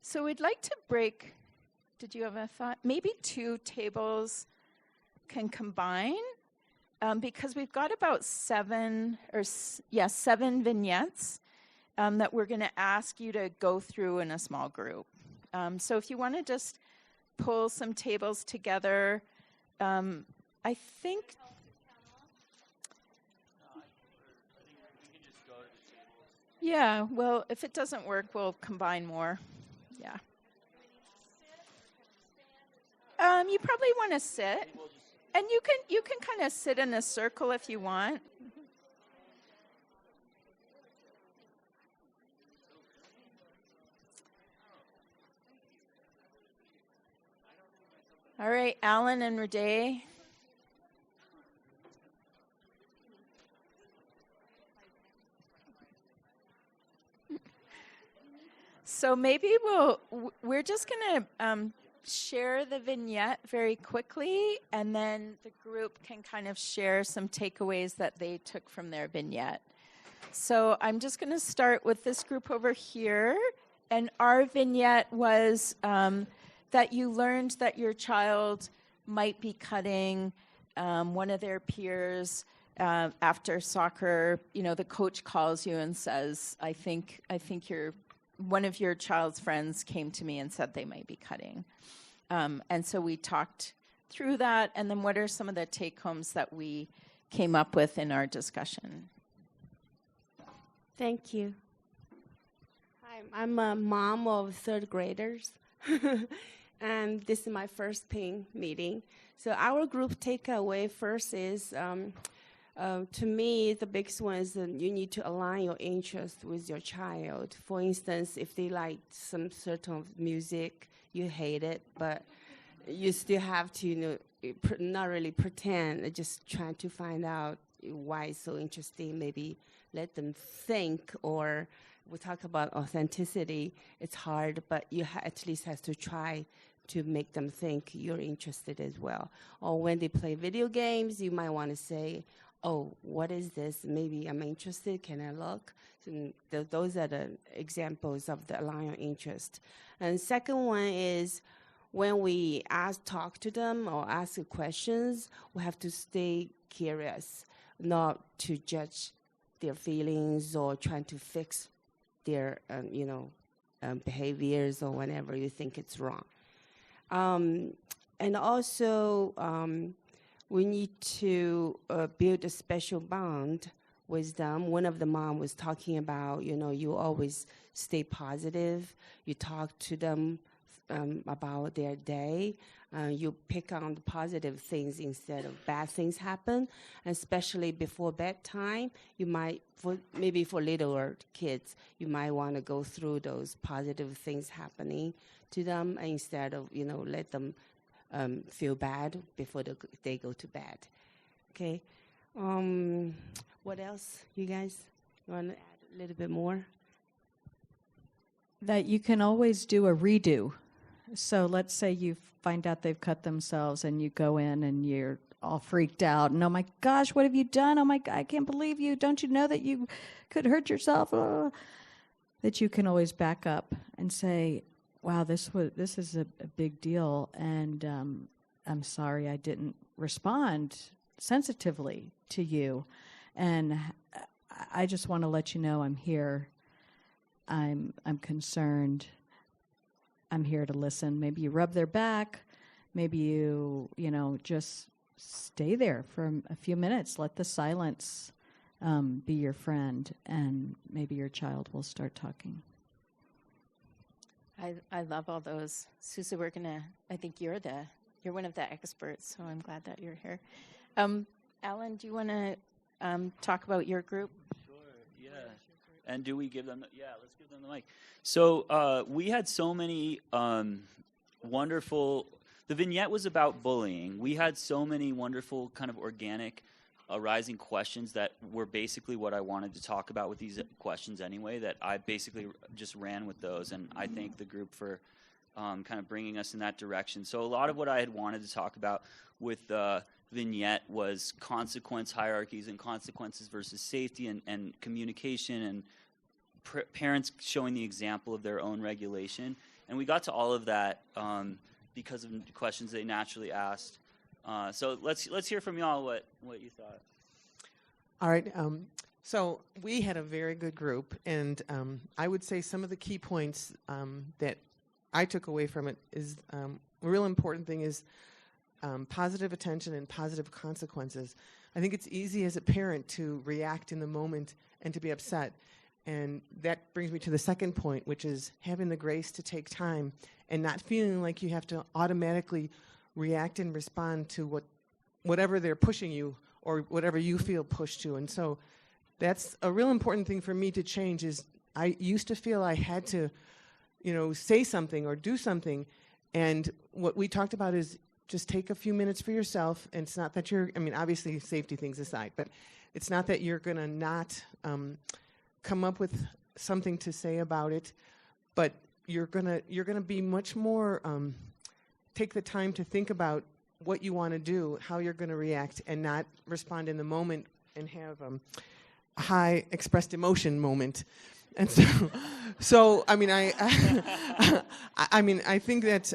Speaker 3: So we'd like to break, did you have a thought? Maybe 2 tables can combine, because we've got about 7 vignettes that we're going to ask you to go through in a small group. So if you want to just pull some tables together, I think. Yeah, well, if it doesn't work, we'll combine more. Yeah. You probably want to sit. And you can kind of sit in a circle if you want. All right, Alan and Rade. So maybe we're just going to share the vignette very quickly, and then the group can kind of share some takeaways that they took from their vignette. So I'm just going to start with this group over here, and our vignette was that you learned that your child might be cutting one of their peers after soccer. The coach calls you and says, I think one of your child's friends came to me and said they might be cutting. And so we talked through that, and then what are some of the take-homes that we came up with in our discussion?
Speaker 10: Thank you. Hi, I'm a mom of 3rd graders, and this is my first PIN meeting. So our group takeaway first is, to me, the biggest one is that you need to align your interest with your child. For instance, if they like some sort of music, you hate it, but you still have to, not really pretend, just trying to find out why it's so interesting. Maybe let them think, or we talk about authenticity. It's hard, but you at least have to try to make them think you're interested as well. Or when they play video games, you might want to say, oh, what is this? Maybe I'm interested. Can I look? So those are the examples of the align interest. And second one is when we talk to them or ask questions, we have to stay curious, not to judge their feelings or trying to fix their, behaviors or whenever you think it's wrong. And also, we need to build a special bond with them. One of the mom was talking about, you always stay positive. You talk to them about their day. You pick on the positive things instead of bad things happen. And especially before bedtime, you might, maybe for littler kids, you might want to go through those positive things happening to them instead of, let them feel bad before they go to bed. Okay. What else, you guys? You want to add a little bit more?
Speaker 1: That you can always do a redo. So let's say you find out they've cut themselves and you go in and you're all freaked out. And, oh, my gosh, what have you done? Oh, my God, I can't believe you. Don't you know that you could hurt yourself? That you can always back up and say, wow, this is a big deal, and I'm sorry I didn't respond sensitively to you. And I just want to let you know I'm here. I'm concerned. I'm here to listen. Maybe you rub their back. Maybe you just stay there for a few minutes. Let the silence be your friend, and maybe your child will start talking.
Speaker 3: I love all those. Susu, I think you're one of the experts, so I'm glad that you're here. Alan, do you want to talk about your group?
Speaker 4: Sure, yeah. And do we give them, let's give them the mic. So we had so many wonderful, the vignette was about bullying. We had so many wonderful kind of organic arising questions that were basically what I wanted to talk about with these questions anyway, that I basically just ran with those, and I thank the group for kind of bringing us in that direction. So a lot of what I had wanted to talk about with the vignette was consequence hierarchies and consequences versus safety and communication and parents showing the example of their own regulation. And we got to all of that because of questions they naturally asked. So let's hear from y'all what you thought.
Speaker 11: All right. So we had a very good group, and I would say some of the key points that I took away from it is a real important thing is positive attention and positive consequences. I think it's easy as a parent to react in the moment and to be upset. And that brings me to the second point, which is having the grace to take time and not feeling like you have to automatically react and respond to whatever they're pushing you or whatever you feel pushed to. And so that's a real important thing for me to change. Is I used to feel I had to, say something or do something. And what we talked about is just take a few minutes for yourself. And it's not that obviously safety things aside, but it's not that you're going to not come up with something to say about it, but you're gonna be much more take the time to think about what you want to do, how you're going to react, and not respond in the moment and have a high expressed emotion moment. And so I think that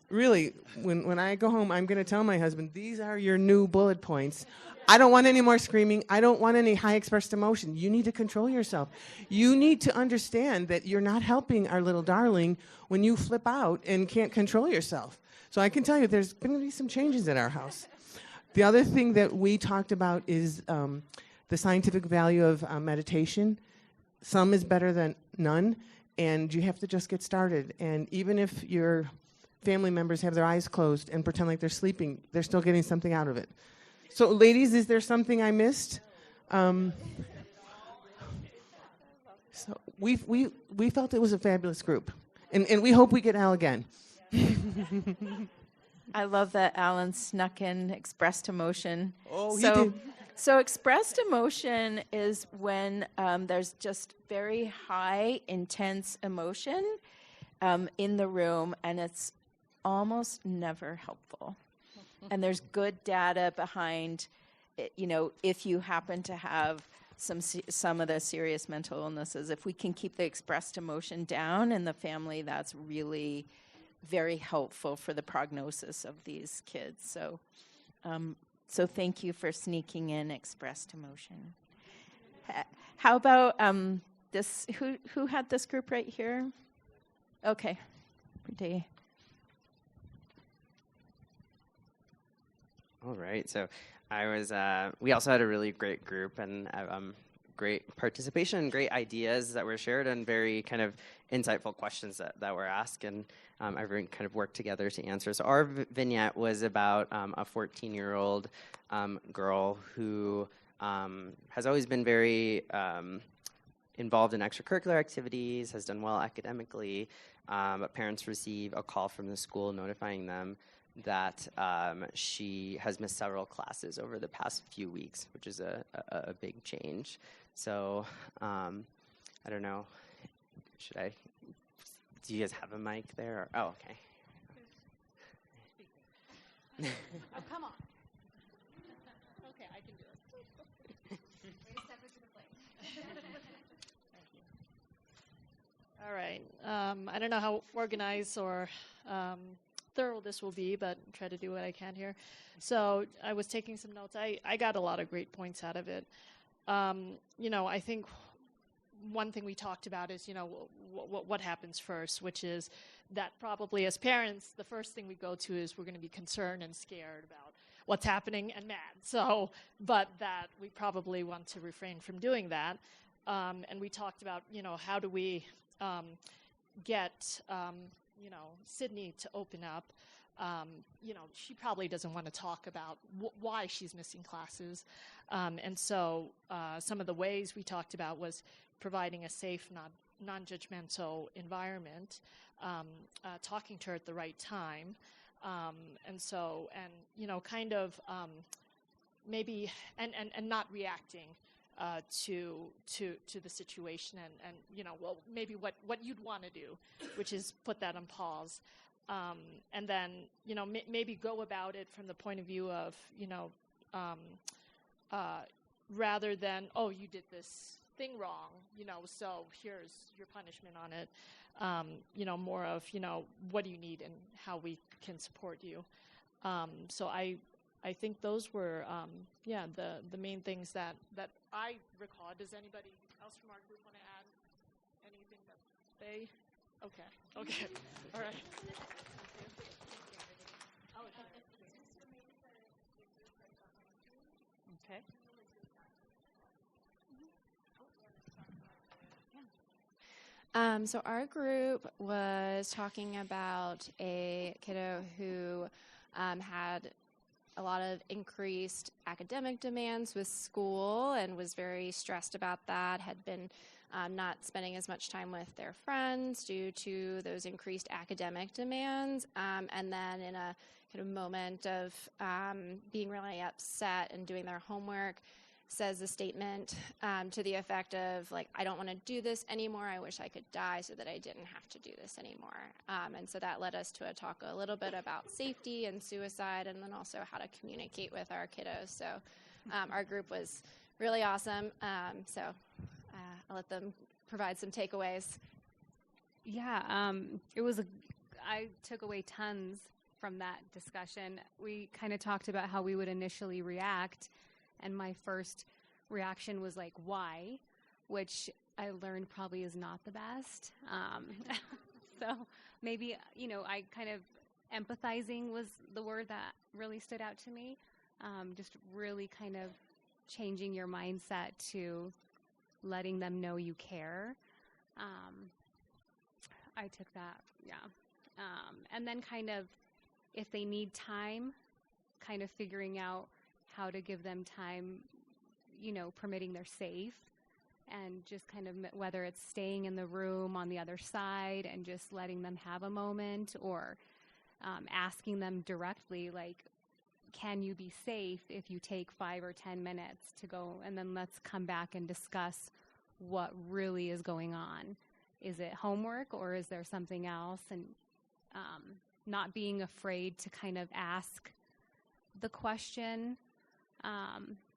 Speaker 11: really when I go home, I'm going to tell my husband, these are your new bullet points. I don't want any more screaming. I don't want any high expressed emotion. You need to control yourself. You need to understand that you're not helping our little darling when you flip out and can't control yourself. So I can tell you there's going to be some changes at our house. The other thing that we talked about is the scientific value of meditation. Some is better than none, and you have to just get started. And even if your family members have their eyes closed and pretend like they're sleeping, they're still getting something out of it. So, ladies, is there something I missed? So we felt it was a fabulous group, and we hope we get Al again.
Speaker 3: I love that Alan snuck in expressed emotion.
Speaker 11: Oh, he did.
Speaker 3: So expressed emotion is when there's just very high, intense emotion in the room, and it's almost never helpful. And there's good data behind, if you happen to have some of the serious mental illnesses, if we can keep the expressed emotion down in the family, that's really very helpful for the prognosis of these kids. So thank you for sneaking in expressed emotion. How about this? Who had this group right here? Okay, Day.
Speaker 9: All right. So we also had a really great group and great participation, great ideas that were shared, and very kind of insightful questions that were asked, and everyone kind of worked together to answer. So our vignette was about a 14-year-old girl who has always been very involved in extracurricular activities, has done well academically, but parents receive a call from the school notifying them that she has missed several classes over the past few weeks, which is a big change. So I don't know, do you guys have a mic there? Oh, okay.
Speaker 7: Oh, come on. Okay, I can do it. Way to step into the plate. Thank you.
Speaker 2: All right. I don't know how organized or thorough this will be, but try to do what I can here. So I was taking some notes. I got a lot of great points out of it. I think one thing we talked about is, what happens first, which is that probably as parents, the first thing we go to is we're going to be concerned and scared about what's happening and mad. So, but that we probably want to refrain from doing that. And we talked about, how do we get, Sydney to open up. She probably doesn't want to talk about why she's missing classes. And so some of the ways we talked about was providing a safe, non-judgmental environment, talking to her at the right time. Maybe, and not reacting to the situation and maybe what you'd want to do, which is put that on pause. And then, maybe go about it from the point of view of, rather than, oh, you did this thing wrong, so here's your punishment on it. More of, what do you need and how we can support you. So I think those were, the main things that I recall. Does anybody else from our group want to add anything that they? Okay. All right.
Speaker 3: Okay.
Speaker 7: So our group was talking about a kiddo who had a lot of increased academic demands with school and was very stressed about that, had been not spending as much time with their friends due to those increased academic demands. And then in a kind of moment of being really upset and doing their homework, says a statement to the effect of, like, I don't want to do this anymore. I wish I could die so that I didn't have to do this anymore. And so that led us to talk a little bit about safety and suicide, and then also how to communicate with our kiddos. So our group was really awesome. So I'll let them provide some takeaways.
Speaker 12: Yeah, I took away tons from that discussion. We kind of talked about how we would initially react. And my first reaction was like, why? Which I learned probably is not the best. So maybe, I kind of empathizing was the word that really stood out to me. Just really kind of changing your mindset to letting them know you care. I took that, yeah. And then kind of, if they need time, kind of figuring out how to give them time, permitting they're safe, and just kind of whether it's staying in the room on the other side and just letting them have a moment, or asking them directly, like, can you be safe if you take 5 or 10 minutes to go, and then let's come back and discuss what really is going on. Is it homework or is there something else? And not being afraid to kind of ask the question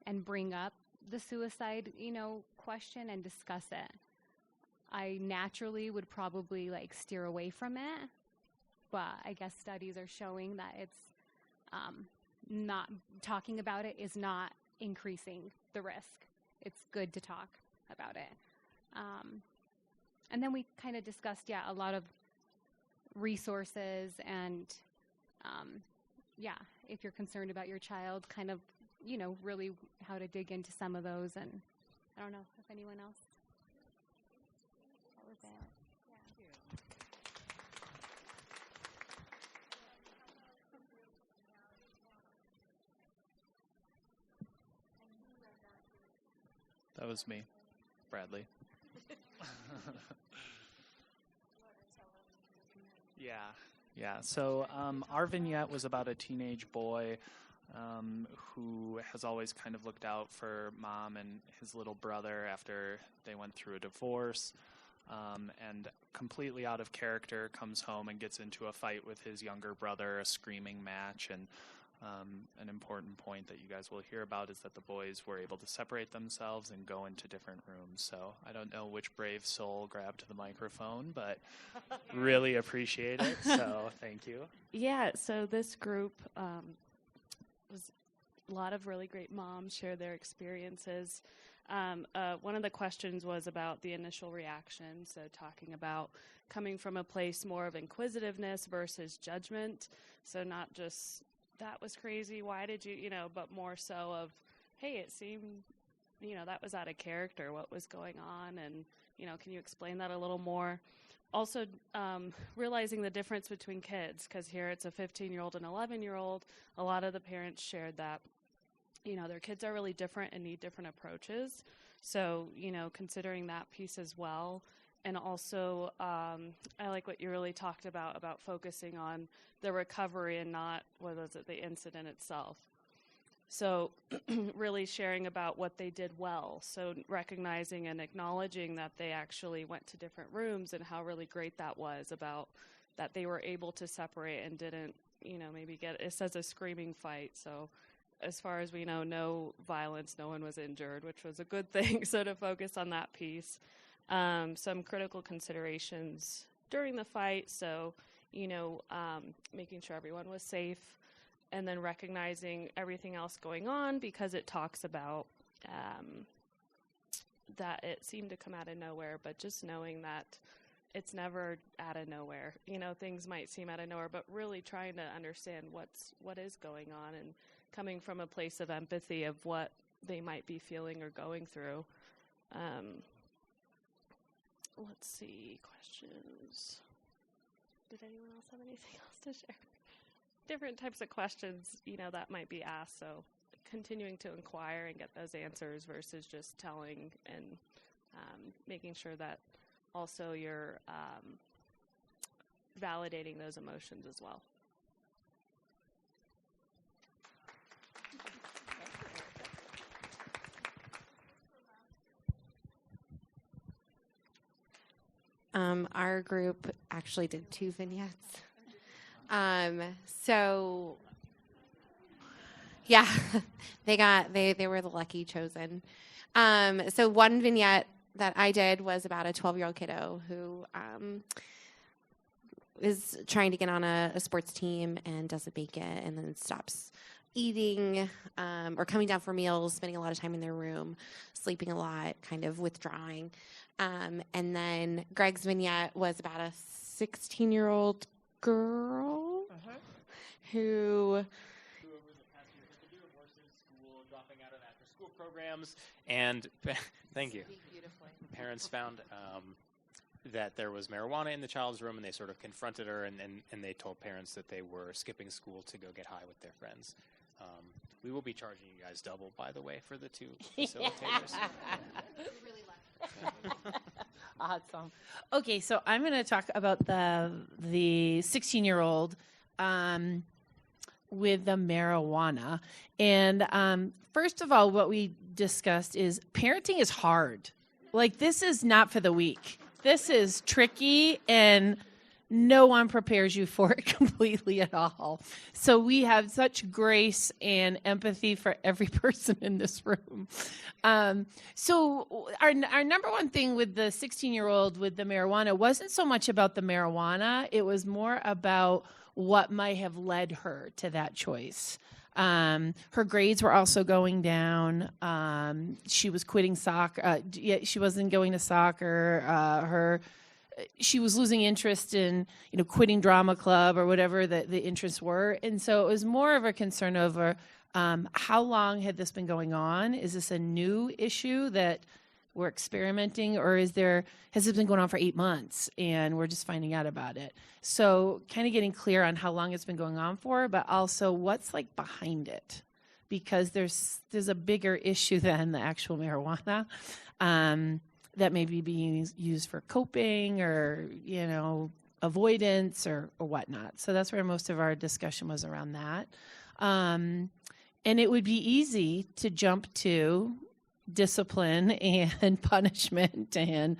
Speaker 12: and bring up the suicide, question and discuss it. I naturally would probably steer away from it, but I guess studies are showing that it's not talking about it is not increasing the risk. It's good to talk about it. And then we kind of discussed, a lot of resources and, if you're concerned about your child, kind of, really how to dig into some of those. And I don't know if anyone else. That was it.
Speaker 6: That was me, Bradley. Yeah. So our vignette was about a teenage boy who has always kind of looked out for mom and his little brother after they went through a divorce, and completely out of character comes home and gets into a fight with his younger brother, a screaming match. And an important point that you guys will hear about is that the boys were able to separate themselves and go into different rooms. So I don't know which brave soul grabbed the microphone, but really appreciate it. So thank you.
Speaker 13: Yeah, so this group was a lot of really great moms share their experiences. One of the questions was about the initial reaction, so talking about coming from a place more of inquisitiveness versus judgment, so not just that was crazy. Why did you, but more so of, hey, it seemed, that was out of character. What was going on? And, can you explain that a little more? Also, realizing the difference between kids, because here it's a 15-year-old and 11-year-old. A lot of the parents shared that, their kids are really different and need different approaches. So, considering that piece as well. And also, I like what you really talked about focusing on the recovery and not, the incident itself. So really sharing about what they did well. So recognizing and acknowledging that they actually went to different rooms and how really great that was, about that they were able to separate and didn't, maybe it says a screaming fight. So as far as we know, no violence, no one was injured, which was a good thing. So to focus on that piece. Some critical considerations during the fight. So, making sure everyone was safe, and then recognizing everything else going on, because it talks about that it seemed to come out of nowhere, but just knowing that it's never out of nowhere. Things might seem out of nowhere, but really trying to understand what is going on, and coming from a place of empathy of what they might be feeling or going through. Let's see, questions. Did anyone else have anything else to share? Different types of questions, that might be asked. So continuing to inquire and get those answers versus just telling, and making sure that also you're validating those emotions as well.
Speaker 5: Our group actually did 2 vignettes. So yeah, they were the lucky chosen. So one vignette that I did was about a 12-year-old kiddo who is trying to get on a sports team and doesn't make it, and then stops eating or coming down for meals, spending a lot of time in their room, sleeping a lot, kind of withdrawing. And then Greg's vignette was about a 16-year-old girl who
Speaker 8: over the past year has been doing worse in school, dropping out of after-school programs, and thank you. Parents found that there was marijuana in the child's room, and they sort of confronted her, and they told parents that they were skipping school to go get high with their friends. We will be charging you guys double, by the way, for the 2 facilitators.
Speaker 3: Awesome. Okay, so I'm going to talk about the 16-year-old with the marijuana. And first of all, what we discussed is parenting is hard. Like, this is not for the weak. This is tricky, and no one prepares you for it completely at all. So we have such grace and empathy for every person in this room. So our number one thing with the 16-year-old with the marijuana wasn't so much about the marijuana. It was more about what might have led her to that choice. Her grades were also going down. She was quitting soccer. She wasn't going to soccer. She was losing interest in, quitting drama club or whatever the interests were. And so it was more of a concern over how long had this been going on? Is this a new issue that we're experimenting, or has it been going on for 8 months and we're just finding out about it? So kind of getting clear on how long it's been going on for, but also what's behind it, because there's a bigger issue than the actual marijuana. That may be being used for coping or, avoidance or whatnot. So that's where most of our discussion was around that. And it would be easy to jump to discipline and punishment and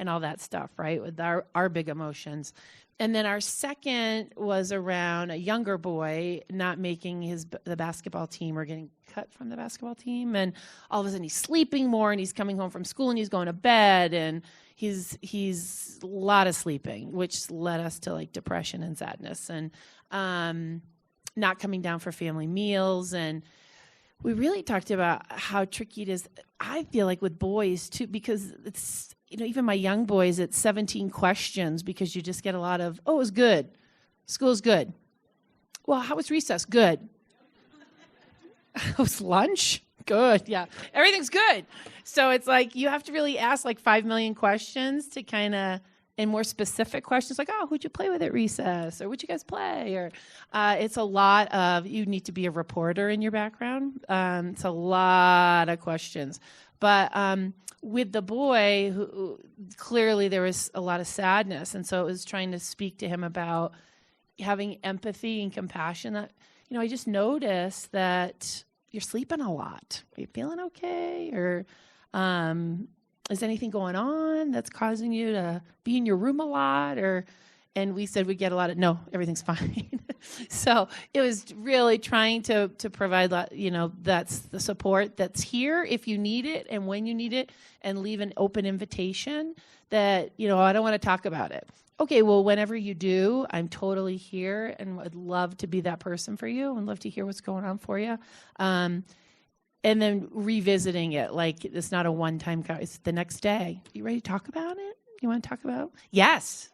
Speaker 3: all that stuff, right, with our big emotions. And then our second was around a younger boy not making the basketball team or getting cut from the basketball team. And all of a sudden he's sleeping more, and he's coming home from school and he's going to bed, and he's a lot of sleeping, which led us to depression and sadness, and not coming down for family meals. And we really talked about how tricky it is, I feel like, with boys too, because it's, even my young boys, it's 17 questions, because you just get a lot of, oh, it was good. School's good. Well, how was recess? Good. How's lunch? Good. Yeah. Everything's good. So it's like you have to really ask like 5 million questions to kind of, and more specific questions like, oh, who'd you play with at recess? Or would you guys play? Or it's a lot of, you need to be a reporter in your background. It's a lot of questions. But with the boy, who clearly there was a lot of sadness. And so it was trying to speak to him about having empathy and compassion. That, I just noticed that you're sleeping a lot. Are you feeling okay? Or is anything going on that's causing you to be in your room a lot? And we said we get a lot of, no, everything's fine. So it was really trying to provide, that's the support that's here if you need it and when you need it, and leave an open invitation that, I don't want to talk about it. Okay, well, whenever you do, I'm totally here and would love to be that person for you and love to hear what's going on for you. And then revisiting it, like it's not a one-time, it's the next day. You ready to talk about it? You want to talk about? Yes.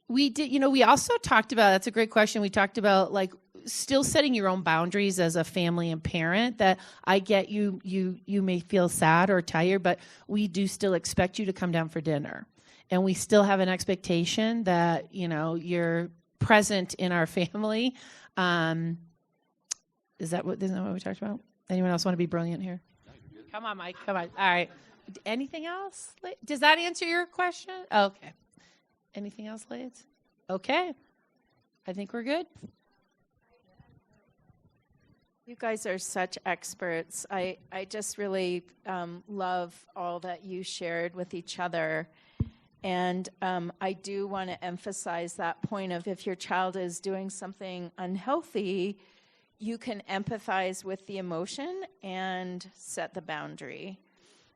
Speaker 3: We did, we also talked about, that's a great question. We talked about like still setting your own boundaries as a family and parent, that I get you may feel sad or tired, but we do still expect you to come down for dinner. And we still have an expectation that, you're present in our family. Isn't that what we talked about? Anyone else want to be brilliant here? Come on, Mike. Come on. All right. Anything else? Does that answer your question? Okay. Anything else, ladies? Okay. I think we're good. You guys are such experts. I just really love all that you shared with each other. And I do want to emphasize that point of if your child is doing something unhealthy, you can empathize with the emotion and set the boundary.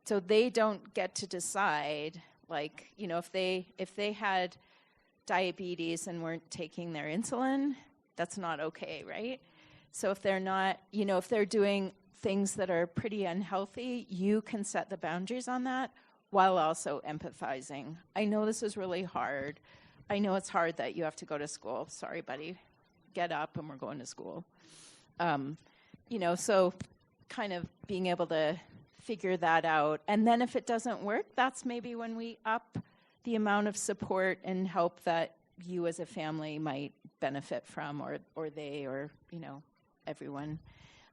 Speaker 3: So they don't get to decide, like, if they had diabetes and weren't taking their insulin, that's not okay, right? So if they're not, if they're doing things that are pretty unhealthy, you can set the boundaries on that while also empathizing. I know this is really hard. I know it's hard that you have to go to school. Sorry, buddy. Get up and we're going to school. So kind of being able to figure that out. And then if it doesn't work, that's maybe when we up the amount of support and help that you as a family might benefit from, or they, or, everyone.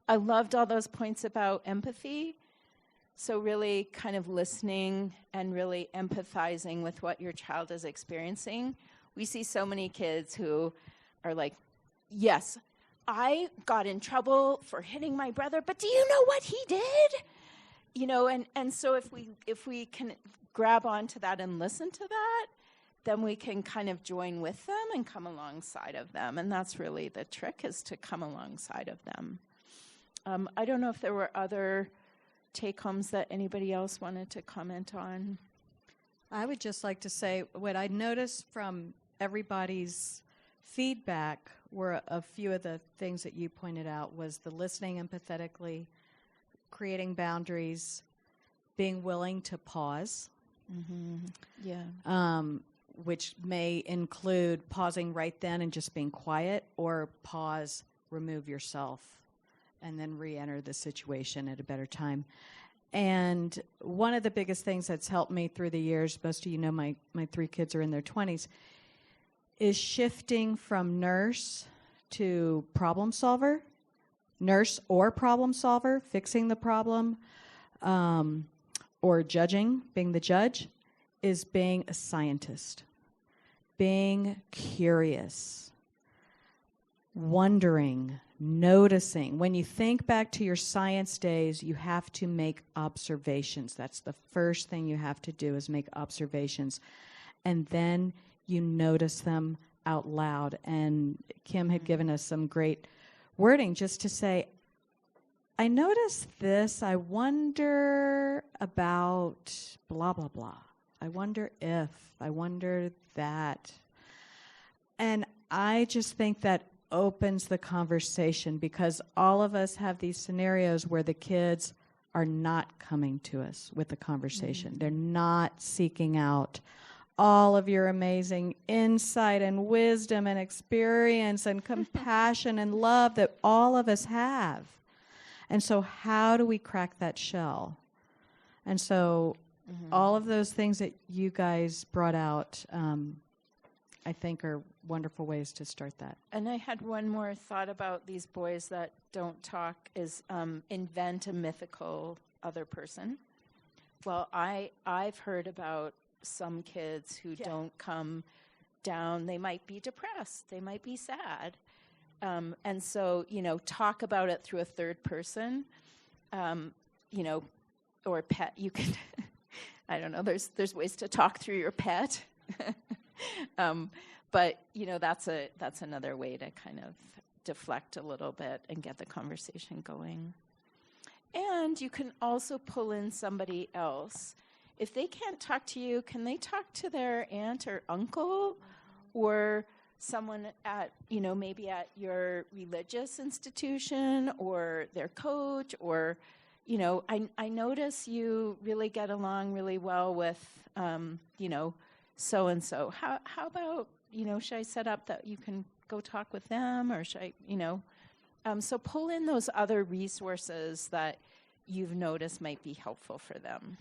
Speaker 3: I loved all those points about empathy. So really kind of listening and really empathizing with what your child is experiencing. We see so many kids who are like, yes, I got in trouble for hitting my brother, but do you know what he did? And so if we can grab onto that and listen to that, then we can kind of join with them and come alongside of them. And that's really the trick, is to come alongside of them. I don't know if there were other take-homes that anybody else wanted to comment on.
Speaker 1: I would just like to say what I noticed from everybody's feedback were a few of the things that you pointed out, was the listening empathetically, creating boundaries, being willing to pause.
Speaker 3: Mm-hmm. Yeah.
Speaker 1: Which may include pausing right then and just being quiet, or pause, remove yourself, and then re-enter the situation at a better time. And one of the biggest things that's helped me through the years, most of you know my 3 kids are in their 20s, is shifting from nurse to problem solver, nurse or problem solver, fixing the problem, or judging, being the judge, is being a scientist, being curious, wondering, noticing. When you think back to your science days, you have to make observations. That's the first thing you have to do, is make observations. And then you notice them out loud. And Kim had given us some great wording just to say, I noticed this. I wonder about blah, blah, blah. I wonder if. I wonder that. And I just think that opens the conversation, because all of us have these scenarios where the kids are not coming to us with the conversation. Mm-hmm. They're not seeking out all of your amazing insight and wisdom and experience and compassion and love that all of us have. And so how do we crack that shell? And so all of those things that you guys brought out, I think are wonderful ways to start that.
Speaker 3: And I had one more thought about these boys that don't talk is invent a mythical other person. Well, I've heard about some kids who don't come down. They might be depressed. They might be sad. And so, talk about it through a third person, or pet. You can, I don't know, there's ways to talk through your pet. But that's another way to kind of deflect a little bit and get the conversation going. And you can also pull in somebody else. If they can't talk to you, can they talk to their aunt or uncle, or someone at, maybe at your religious institution, or their coach, or, I notice you really get along really well with, so-and-so. How about, should I set up that you can go talk with them, or should I, so pull in those other resources that you've noticed might be helpful for them.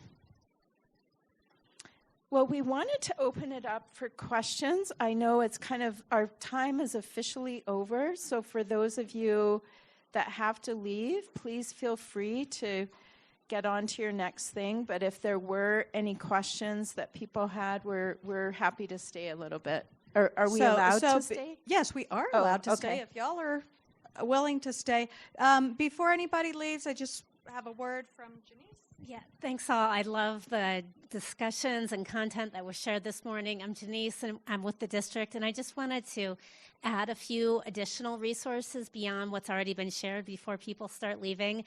Speaker 3: Well, we wanted to open it up for questions. I know it's kind of, our time is officially over, so for those of you that have to leave, please feel free to get on to your next thing. But if there were any questions that people had, we're happy to stay a little bit. Are we allowed to stay?
Speaker 1: Yes, we are allowed to stay if y'all are willing to stay. Before anybody leaves, I just have a word from Janice.
Speaker 14: Yeah, thanks all. I love the discussions and content that was shared this morning. I'm Janice, and I'm with the district, and I just wanted to add a few additional resources beyond what's already been shared before people start leaving.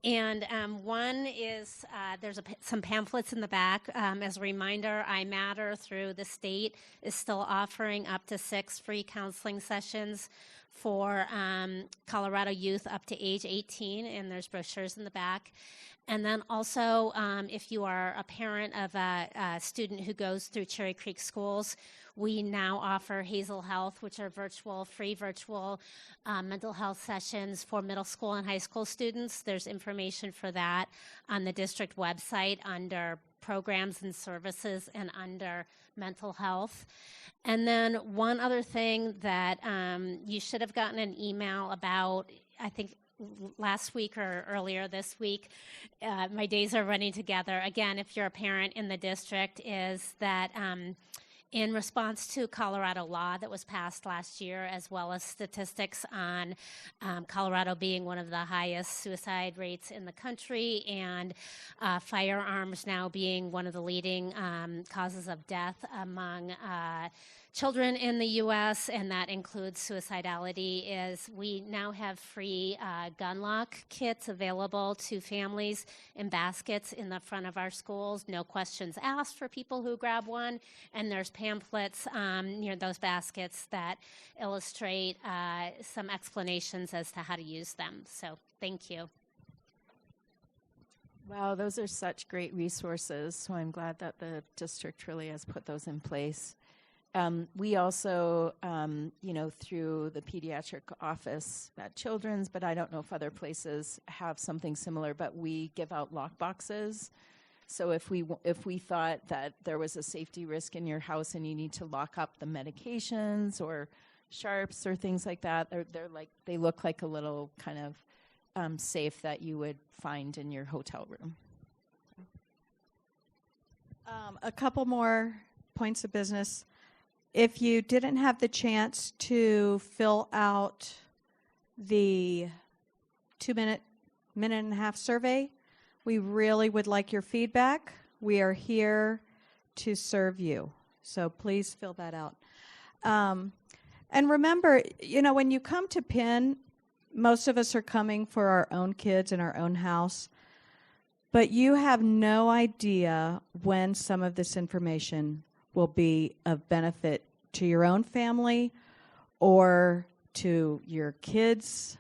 Speaker 14: And one is there's some pamphlets in the back. As a reminder, I Matter through the state is still offering up to 6 free counseling sessions for Colorado youth up to age 18, and there's brochures in the back. And then also, if you are a parent of a student who goes through Cherry Creek schools, we now offer Hazel Health, which are free virtual mental health sessions for middle school and high school students. There's information for that on the district website under programs and services and under mental health. And then one other thing that you should have gotten an email about, I think, last week or earlier this week. My days are running together. Again, if you're a parent in the district, is that in response to Colorado law that was passed last year, as well as statistics on Colorado being one of the highest suicide rates in the country, and firearms now being one of the leading causes of death among children in the U.S., and that includes suicidality, is we now have free gun lock kits available to families in baskets in the front of our schools. No questions asked for people who grab one, and there's pamphlets near those baskets that illustrate some explanations as to how to use them. So thank you.
Speaker 3: Wow, those are such great resources, so I'm glad that the district really has put those in place. We also, through the pediatric office at Children's, but I don't know if other places have something similar, but we give out lock boxes. So if we thought that there was a safety risk in your house and you need to lock up the medications or sharps or things like that, they look like a little kind of safe that you would find in your hotel room.
Speaker 1: A couple more points of business. If you didn't have the chance to fill out the 2-minute, minute and a half survey, we really would like your feedback. We are here to serve you, so please fill that out. And remember, when you come to Penn, most of us are coming for our own kids in our own house, but you have no idea when some of this information will be of benefit to your own family or to your kids'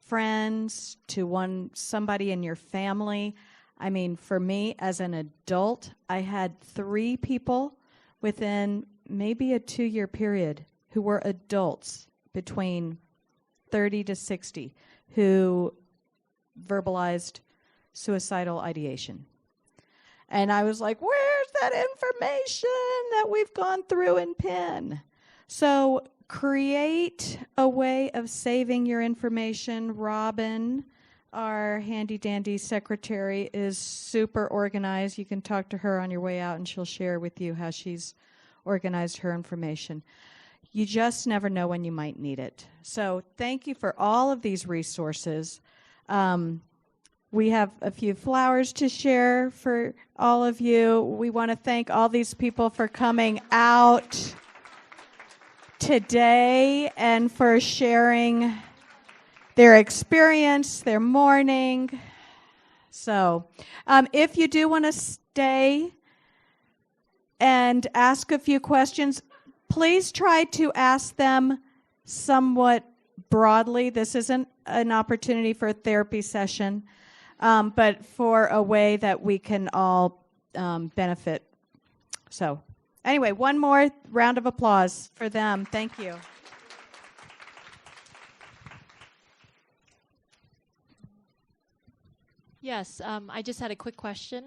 Speaker 1: friends, to somebody in your family. I mean, for me as an adult, I had 3 people within maybe a 2-year period who were adults between 30 to 60 who verbalized suicidal ideation. And I was like, where's that information that we've gone through in PIN? So create a way of saving your information. Robin, our handy-dandy secretary, is super organized. You can talk to her on your way out, and she'll share with you how she's organized her information. You just never know when you might need it. So thank you for all of these resources. We have a few flowers to share for all of you. We want to thank all these people for coming out today and for sharing their experience, their morning. So if you do want to stay and ask a few questions, please try to ask them somewhat broadly. This isn't an opportunity for a therapy session, but for a way that we can all benefit. So anyway, one more round of applause for them. Thank you.
Speaker 2: Yes, I just had a quick question.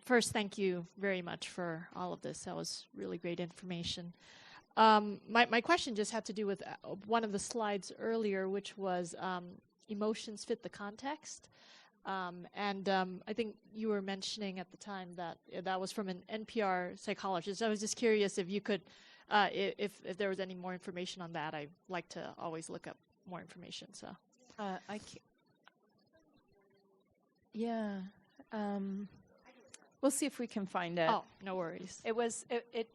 Speaker 2: First, thank you very much for all of this. That was really great information. My question just had to do with one of the slides earlier, which was emotions fit the context. And I think you were mentioning at the time that that was from an NPR psychologist. I was just curious if you could, if there was any more information on that. I like to always look up more information. So
Speaker 3: Yeah. We'll see if we can find it.
Speaker 2: Oh, no worries.
Speaker 3: It was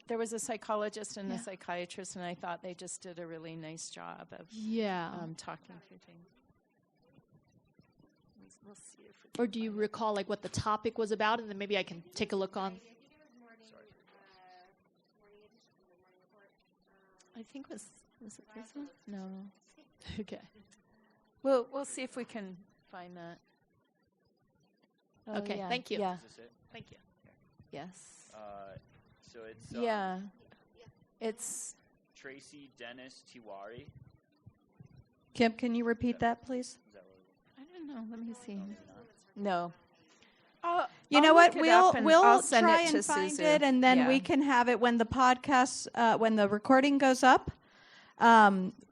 Speaker 3: there was a psychologist and a psychiatrist, and I thought they just did a really nice job of talking through things. We'll see if we
Speaker 2: or do you recall like what the topic was about, and then maybe I can take a look on.
Speaker 3: I think was it this one? No.
Speaker 2: Okay.
Speaker 3: We'll see if we can find that.
Speaker 2: Okay,
Speaker 3: yeah.
Speaker 2: thank you.
Speaker 3: Yeah.
Speaker 4: Is this it?
Speaker 2: Thank you.
Speaker 3: Yes.
Speaker 4: So it's
Speaker 3: Yeah. It's
Speaker 4: Tracy Dennis Tiwari.
Speaker 1: Kim, can you repeat that, please?
Speaker 4: Is that what it
Speaker 3: I don't know. Let me see. No.
Speaker 1: You know
Speaker 3: I'll
Speaker 1: what?
Speaker 3: look it up and
Speaker 1: We'll
Speaker 3: I'll send
Speaker 1: try
Speaker 3: it to
Speaker 1: and find
Speaker 3: Suzu.
Speaker 1: it, and then
Speaker 3: Yeah.
Speaker 1: we can have it when the podcast, when the recording goes up.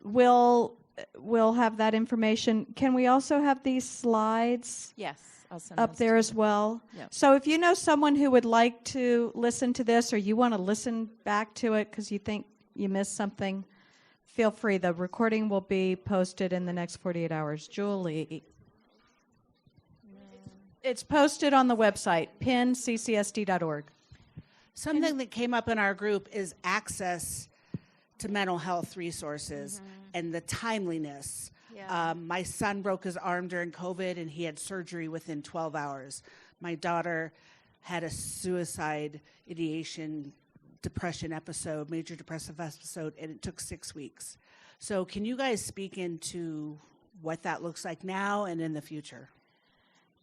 Speaker 1: We'll have that information. Can we also have these slides?
Speaker 3: Yes. I'll send
Speaker 1: Up
Speaker 3: those
Speaker 1: there
Speaker 3: to
Speaker 1: as
Speaker 3: you.
Speaker 1: well.
Speaker 3: Yep.
Speaker 1: So if you know someone who would like to listen to this, or you want to listen back to it because you think you missed something, feel free. The recording will be posted in the next 48 hours. Julie. It's posted on the website, pinccsd.org.
Speaker 15: Something that came up in our group is access to mental health resources and the timeliness.
Speaker 3: Yeah.
Speaker 15: My son broke his arm during COVID, and he had surgery within 12 hours. My daughter had a suicide ideation depression episode, major depressive episode, and it took 6 weeks. So can you guys speak into what that looks like now and in the future?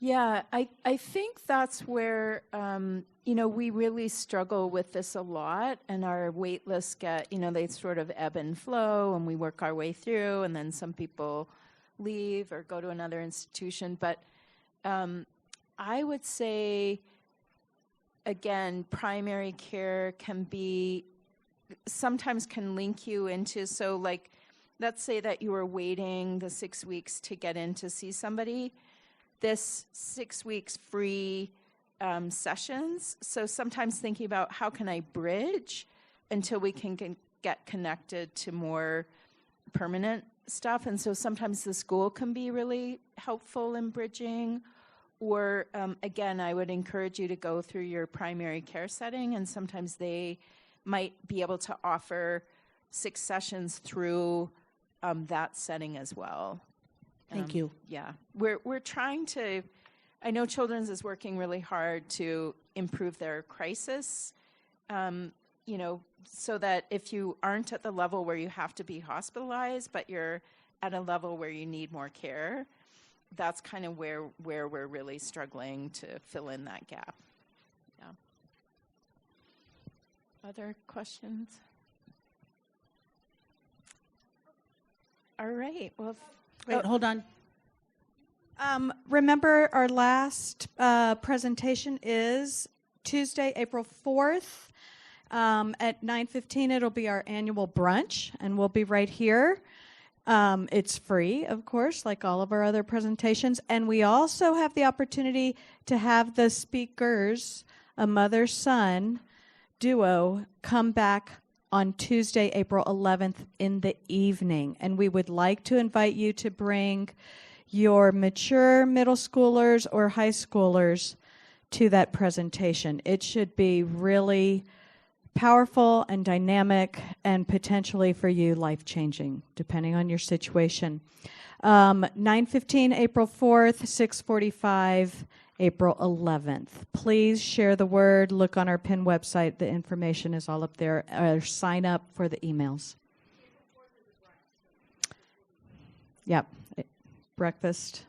Speaker 3: Yeah, I think that's where, we really struggle with this a lot, and our wait lists get, they sort of ebb and flow, and we work our way through, and then some people leave or go to another institution. But I would say, again, primary care sometimes can link you into, so like, let's say that you were waiting the 6 weeks to get in to see somebody. This 6 weeks free sessions. So sometimes thinking about how can I bridge until we can get connected to more permanent stuff. And so sometimes the school can be really helpful in bridging. Or again, I would encourage you to go through your primary care setting, and sometimes they might be able to offer 6 sessions through that setting as well.
Speaker 15: Thank you.
Speaker 3: Yeah, we're trying to. I know Children's is working really hard to improve their crisis, so that if you aren't at the level where you have to be hospitalized, but you're at a level where you need more care, that's kind of where we're really struggling to fill in that gap. Yeah. other questions? All right. Well,
Speaker 15: Wait, hold on.
Speaker 1: Remember, our last presentation is Tuesday, April 4th. At 9:15, it'll be our annual brunch, and we'll be right here. It's free, of course, like all of our other presentations. And we also have the opportunity to have the speakers, a mother-son duo, come back on Tuesday, April 11th in the evening. And we would like to invite you to bring your mature middle schoolers or high schoolers to that presentation. It should be really powerful and dynamic and potentially for you life-changing, depending on your situation. 9:15, April 4th, 6:45, April 11th. Please share the word. Look on our PIN website. The information is all up there. Sign up for the emails. Yep. Breakfast